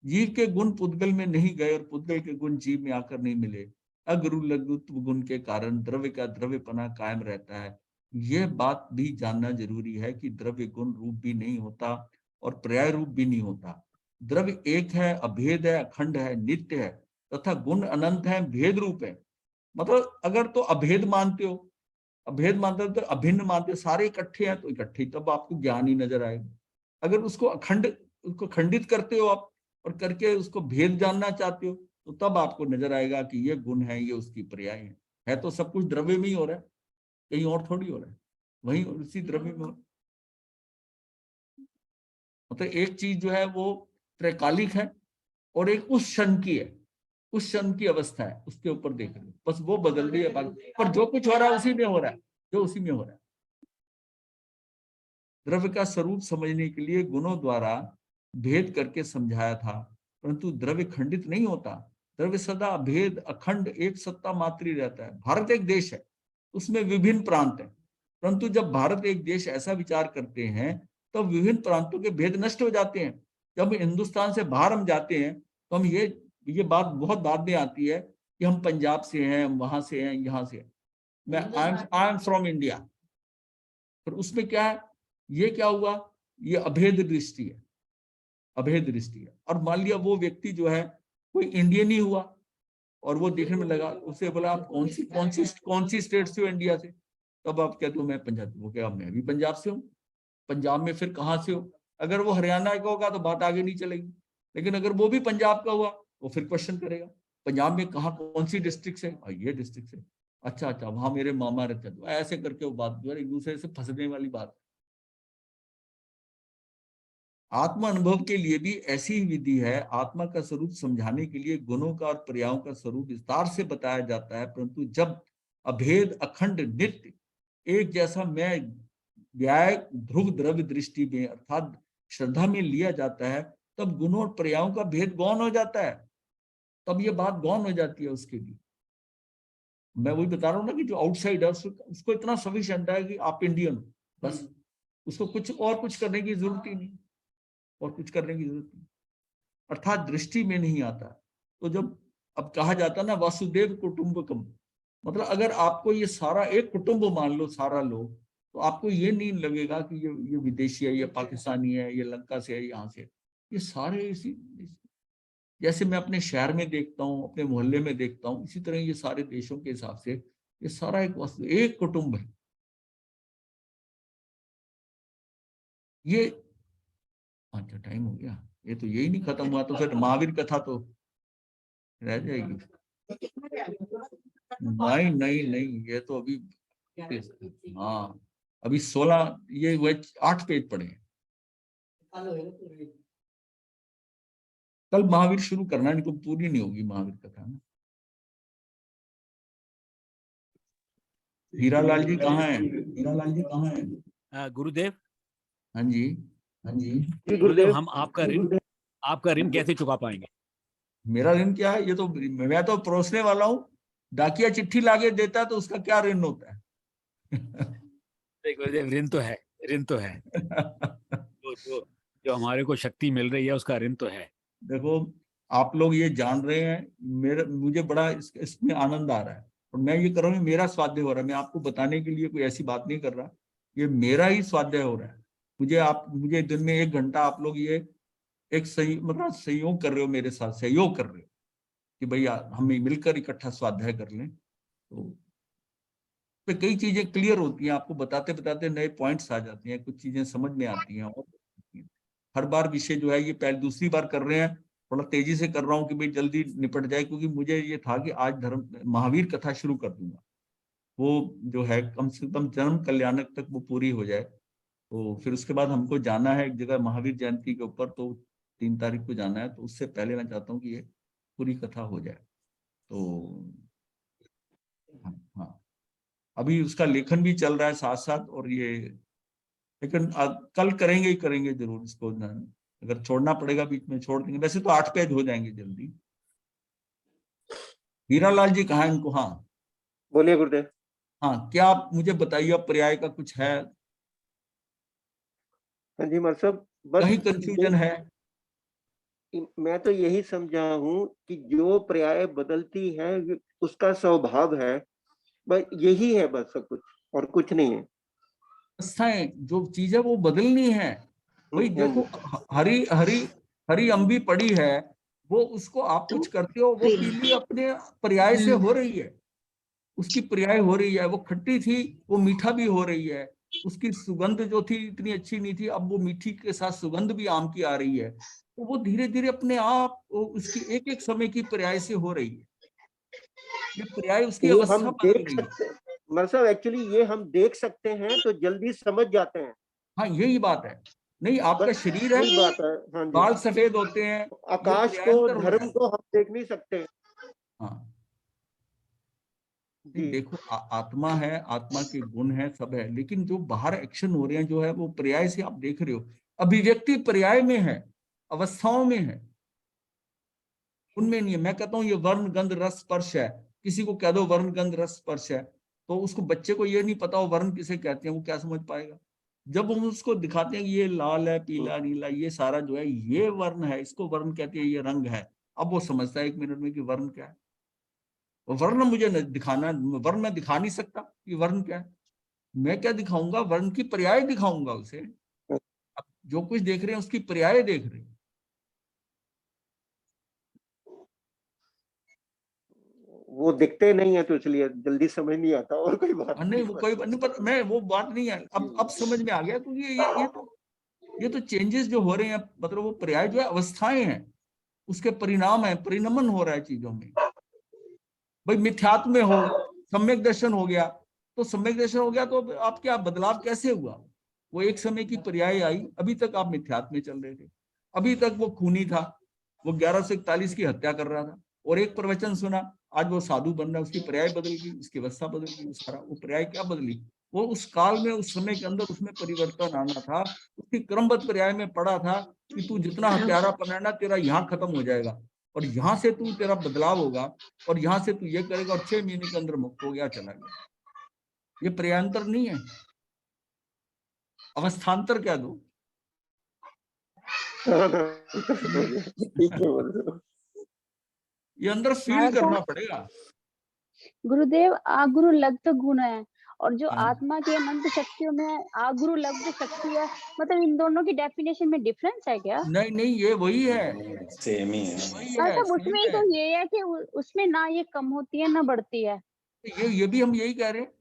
जीव के गुण पुद्गल में नहीं गए और पुद्गल के गुण जीव में आकर नहीं मिले। अगुरु लघुत्व गुण के कारण द्रव्य का द्रव्यपना कायम रहता है। यह बात भी जानना जरूरी है कि द्रव्य गुण रूप भी नहीं होता और पर्याय रूप भी नहीं होता। द्रव्य एक है, अभेद है, अखंड है, नित्य है, तथा गुण अनंत है, भेद रूप है। मतलब अगर तो अभेद मानते हो, अभेद मानते हो तो अभिन्न मानते हो, सारे इकट्ठे हैं तो इकट्ठे, तब आपको ज्ञान ही नजर आएगा। अगर उसको उसको खंडित करते हो आप और करके उसको भेद जानना चाहते हो, तो तब आपको नजर आएगा कि ये गुण है, ये उसकी पर्याय है तो सब कुछ द्रव्य में ही हो रहा है, कहीं और थोड़ी हो रहा है, वही उसी द्रव्य में हो। मतलब एक चीज जो है वो त्रैकालिक है और एक उस क्षण की है, उस क्षण की अवस्था है, उसके ऊपर देख रहे हो, बस वो बदल रही है बाकी, पर जो कुछ हो रहा है उसी में हो रहा है, जो उसी में हो रहा है। द्रव्य का स्वरूप समझने के लिए गुणों द्वारा भेद करके समझाया था, परंतु द्रव्य खंडित नहीं होता। द्रव्य सदा अभेद अखंड एक सत्ता मात्र ही रहता है। भारत एक देश है, उसमें विभिन्न प्रांत है, परंतु जब भारत एक देश ऐसा विचार करते हैं तब तो विभिन्न प्रांतों के भेद नष्ट हो जाते हैं। जब हिंदुस्तान से बाहर हम जाते हैं तो हम ये बात बहुत बाद में आती है कि हम पंजाब से हैं, हम वहां से हैं, यहाँ से हैं। मैं आई एम फ्रॉम इंडिया, पर उसमें क्या है, ये क्या हुआ, ये अभेद दृष्टि है, अभेद दृष्टि है। और मान लिया वो व्यक्ति जो है कोई इंडियन ही हुआ और वो देखने में लगा, उसे बोला आप कौन सी स्टेट से हो इंडिया से? तब आप कहते हो मैं पंजाब। वो क्या, मैं भी पंजाब से हूँ। पंजाब में फिर कहाँ से हो? अगर वो हरियाणा का होगा तो बात आगे नहीं चलेगी, लेकिन अगर वो भी पंजाब का हुआ वो फिर क्वेश्चन करेगा पंजाब में कहाँ, कौन सी डिस्ट्रिक्ट से? ये डिस्ट्रिक्ट से। अच्छा अच्छा, वहां मेरे मामा रहते हैं। तो ऐसे करके वो बात जो है एक दूसरे से फंसने वाली बात। आत्मा अनुभव के लिए भी ऐसी ही विधि है। आत्मा का स्वरूप समझाने के लिए गुणों का और पर्यायों का स्वरूप विस्तार से बताया जाता है, परंतु जब अभेद, अखंड, नित्य, एक जैसा मैं व्याय ध्रुव द्रव्य दृष्टि में अर्थात श्रद्धा में लिया जाता है, तब गुणों और पर्यायों का भेद गौण हो जाता है। तब ये बात गौण हो जाती है उसके लिए। मैं वही बता रहा हूँ ना कि जो आउटसाइड है उसको इतना सफिशिएंट है कि आप इंडियन हो, बस उसको कुछ करने की जरूरत ही नहीं, और कुछ करने की जरूरत नहीं, अर्थात दृष्टि में नहीं आता। तो जब अब कहा जाता ना वासुदेव कुटुंबकम, मतलब अगर आपको ये सारा एक कुटुंब मान लो सारा लोग, तो आपको ये नहीं लगेगा कि ये विदेशी है, ये पाकिस्तानी है, ये लंका से है, यहाँ से, ये सारे इसी, जैसे मैं अपने शहर में देखता हूँ, अपने मोहल्ले में देखता हूँ, इसी तरह ये सारे देशों के हिसाब से ये सारा एक वस्तु, एक कुटुंब है। ये अच्छा टाइम हो गया, ये तो यही नहीं खत्म हुआ, तो फिर महावीर कथा तो रह जाएगी। नहीं नहीं नहीं, ये तो अभी, हाँ अभी 16, ये 8 पेज पढ़े हैं। कल महावीर शुरू करना है, इनको पूरी नहीं होगी महावीर कथा ना। हीरालाल जी कहाँ हैं? हीरालाल जी कहाँ हैं? गुरुदेव, हाँ जी, हाँ जी। गुरुदेव हम आपका ऋण कैसे चुका पाएंगे? मेरा ऋण क्या है? ये तो मैं तो परोसने वाला हूँ। डाकिया चिट्ठी लाके देता तो उसका क्या ऋण होता है? गुरुदेव ऋण तो है, ऋण तो है। जो हमारे को शक्ति मिल रही है उसका ऋण तो है। देखो आप लोग ये जान रहे हैं, मुझे बड़ा इसमें आनंद आ रहा है, और मैं ये कर रहा हूँ, मेरा स्वाध्याय हो रहा है। मैं आपको बताने के लिए कोई ऐसी बात नहीं कर रहा, ये मेरा ही स्वाध्याय हो रहा है। मुझे दिन में 1 घंटा आप लोग ये एक मतलब सहयोग कर रहे हो, मेरे साथ सहयोग कर रहे हो कि भैया हम मिलकर इकट्ठा स्वाध्याय कर लें। तो कई चीजें क्लियर होती हैं, आपको बताते बताते नए पॉइंट्स आ जाते हैं, कुछ चीजें समझ में आती हैं। और हर बार विषय जो है, ये पहले दूसरी बार कर रहे हैं, थोड़ा तेजी से कर रहा हूँ कि भाई जल्दी निपट जाए, क्योंकि मुझे ये था कि आज महावीर कथा शुरू कर दूंगा, वो जो है कम से कम जन्म कल्याणक तक वो पूरी हो जाए। तो फिर उसके बाद हमको जाना है एक जगह महावीर जयंती के ऊपर, तो 3 तारीख को जाना है, तो उससे पहले मैं चाहता हूँ कि ये पूरी कथा हो जाए। तो हाँ, अभी उसका लेखन भी चल रहा है साथ साथ, और ये लेकिन कल करेंगे ही करेंगे जरूर इसको। अगर छोड़ना पड़ेगा बीच में छोड़ देंगे, वैसे तो 8 पेज हो जाएंगे जल्दी। हीरालाल जी कहाँ है? इनको, हाँ बोलिए गुरुदेव। हाँ, क्या आप मुझे बताइए, अब पर्याय का कुछ है? हाँ जी मर साहब, बस कहीं कंफ्यूजन है? मैं तो यही समझा हूँ कि जो पर्याय बदलती है उसका स्वभाव है, बस यही है, बस सब कुछ और कुछ नहीं है। अवस्थाएं जो चीज है वो बदलनी है। भाई देखो, हरी हरी हरी अम्बी पड़ी है, वो उसको आप कुछ करते हो, वो पीली अपने पर्याय से हो रही है, उसकी पर्याय हो रही है। वो खट्टी थी, वो मीठा भी हो रही है। उसकी सुगंध जो थी इतनी अच्छी नहीं थी, अब वो मीठी के साथ सुगंध भी आम की आ रही है। तो वो धीरे धीरे अपने आप उसकी एक एक समय की पर्याय से हो रही है। ये पर्याय उसकी ये हम अवस्था बदल देख रही है। सकते हैं मर साहब, एक्चुअली ये हम देख सकते हैं तो जल्दी समझ जाते हैं। हाँ यही बात है। नहीं, आपका बस शरीर है, यही बात है। हाँ जी, बाल सफेद होते हैं, ये आकाश को, पर्यायांतर हो रहा धर्म है। को हम देख नहीं सकते। हाँ नहीं, जी देखो आत्मा है, आत्मा के गुण है, सब है, लेकिन जो बाहर एक्शन हो रहे हैं जो है वो पर्याय से आप देख रहे हो। अभिव्यक्ति पर्याय में है, अवस्थाओं में है, उनमें नहीं है। मैं कहता हूँ ये वर्ण गंध रस स्पर्श है, किसी को कह दो वर्ण गंध रस स्पर्श है, तो उसको, बच्चे को ये नहीं पता वो वर्ण किसे कहते हैं, वो क्या समझ पाएगा? जब हम उसको दिखाते हैं कि ये लाल है, पीला, नीला, ये सारा जो है ये वर्ण है, इसको वर्ण कहते हैं, ये रंग है, अब वो समझता है 1 मिनट में कि वर्ण क्या है। वर्ण मुझे दिखाना, वर्ण मैं दिखा नहीं सकता कि वर्ण क्या है। मैं क्या दिखाऊंगा? वर्ण की पर्याय दिखाऊंगा उसे। अब जो कुछ देख रहे हैं उसकी पर्याय देख रहे हैं। वो दिखते नहीं है तो इसलिए जल्दी समझ नहीं आता, और कोई बात नहीं वो कोई नहीं, पर मैं वो बात नहीं है, अब समझ में आ गया, क्योंकि ये तो चेंजेस जो हो रहे हैं, मतलब वो पर्याय जो है अवस्थाएं हैं, उसके परिणाम है, परिणमन हो रहा है चीजों में। भाई मिथ्यात्व में हो, सम्यक दर्शन हो गया, तो सम्यक दर्शन हो गया तो आप क्या बदलाव कैसे हुआ? वो एक समय की पर्याय आई, अभी तक आप मिथ्यात्व में चल रहे थे, अभी तक वो खूनी था, वो 1141 की हत्या कर रहा था, और एक प्रवचन सुना, आज वो साधु बन रहा है, उसकी पर्याय बदल गई, उसकी अवस्था बदल गई, सारा वो पर्याय क्या बदली? वो उस काल में, उस समय के अंदर उसमें परिवर्तन आना था, उसकी क्रमबद्ध पर्याय में पड़ा था कि तू जितना हत्यारा बनाना तेरा यहाँ खत्म हो जाएगा, और यहाँ से तू तेरा बदलाव होगा, और यहाँ से तू ये करेगा, और 6 महीने के अंदर मुक्त हो गया, चला गया। ये पर्यांतर नहीं है, अवस्थांतर क्या दो। ठीक है बोलो। ये अंदर फील महाराज करना साहब, पड़ेगा। गुरुदेव आगुरु लब्ध गुण है, और जो हाँ। आत्मा की अनंत शक्तियों में आगुरु लब्ध शक्ति है, मतलब इन दोनों की डेफिनेशन में डिफरेंस है क्या? नहीं नहीं, ये वही है, सेम ही है। वही हाँ, है, तब सेम उसमें ही है। तो ये है कि उसमें ना ये कम होती है ना बढ़ती है। ये भी हम यही कह रहे हैं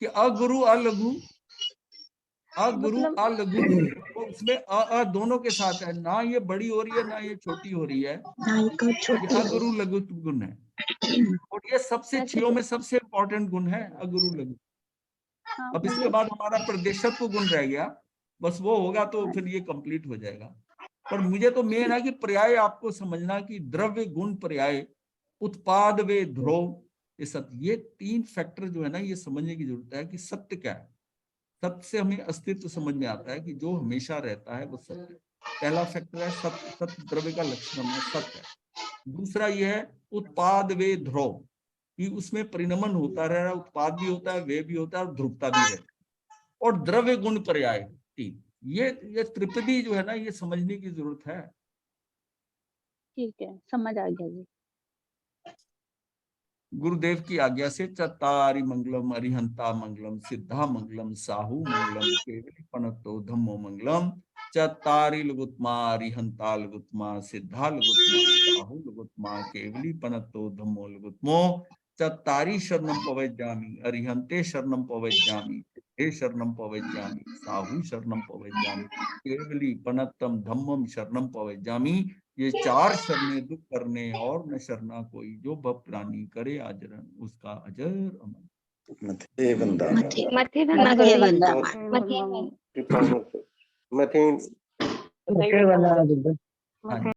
कि अगुरु अलघु, अगुरु मतलब अलघु, तो उसमें अ दोनों के साथ है, ना ये बड़ी हो रही है ना ये छोटी हो रही है, ये अगुरु लघु गुण है, और ये सबसे ऐसे छियों में सबसे इंपॉर्टेंट गुण है अगुरु लघु। हाँ, अब इसके मतलब बाद हमारा प्रदेशत्व गुण रह गया, बस वो होगा तो फिर ये कंप्लीट हो जाएगा। पर मुझे तो मेन है कि पर्याय आपको समझना कि द्रव्य गुण पर्याय उत्पाद वे ध्रुव, ये सत्य, ये 3 फैक्टर जो है ना, ये समझने की जरूरत है कि सत्य क्या है। सत्य से हमें अस्तित्व समझ में आता है कि जो हमेशा रहता है वो सत्य। पहला फैक्टर है सत्य, सत्य द्रव्य का लक्षण है, सत्य है। दूसरा ये है उत्पाद वे ध्रुव, कि उसमें परिणमन होता रह रहा है, उत्पाद भी होता है, वे भी होता है, और ध्रुवता भी रहती है। और द्रव्य गुण पर्याय 3, ये त्रिपदी जो है ना, ये समझने की जरूरत है। ठीक है, समझ आ गया जी। गुरुदेव की आज्ञा से चत्तारि मंगलम अरिहंता मंगलम सिद्धा मंगलम साहू मंगलम केवली पनतो धम्मो मंगलम चत्तारि लुगुत्मा अरिहंता लुगुत्मा सिद्धा लुगुत्मा साहू लुगुत्मा केवली पनतो धम्मो लुगुत्मो चत्तारि शरणम पवज्जामि अरिहंते शरणम पवज्जामि सिद्धे शरणम पवज्जामि साहू शरणम पवज्जामि केवली पनत्तम धम्मम शरणम पवज्जामि। ये 4 शरणें दुख करने और न शरणा कोई, जो भव प्राणी करे आचरण उसका अजर अमर। मथे बंदा मथे बंदा मथे हाँ।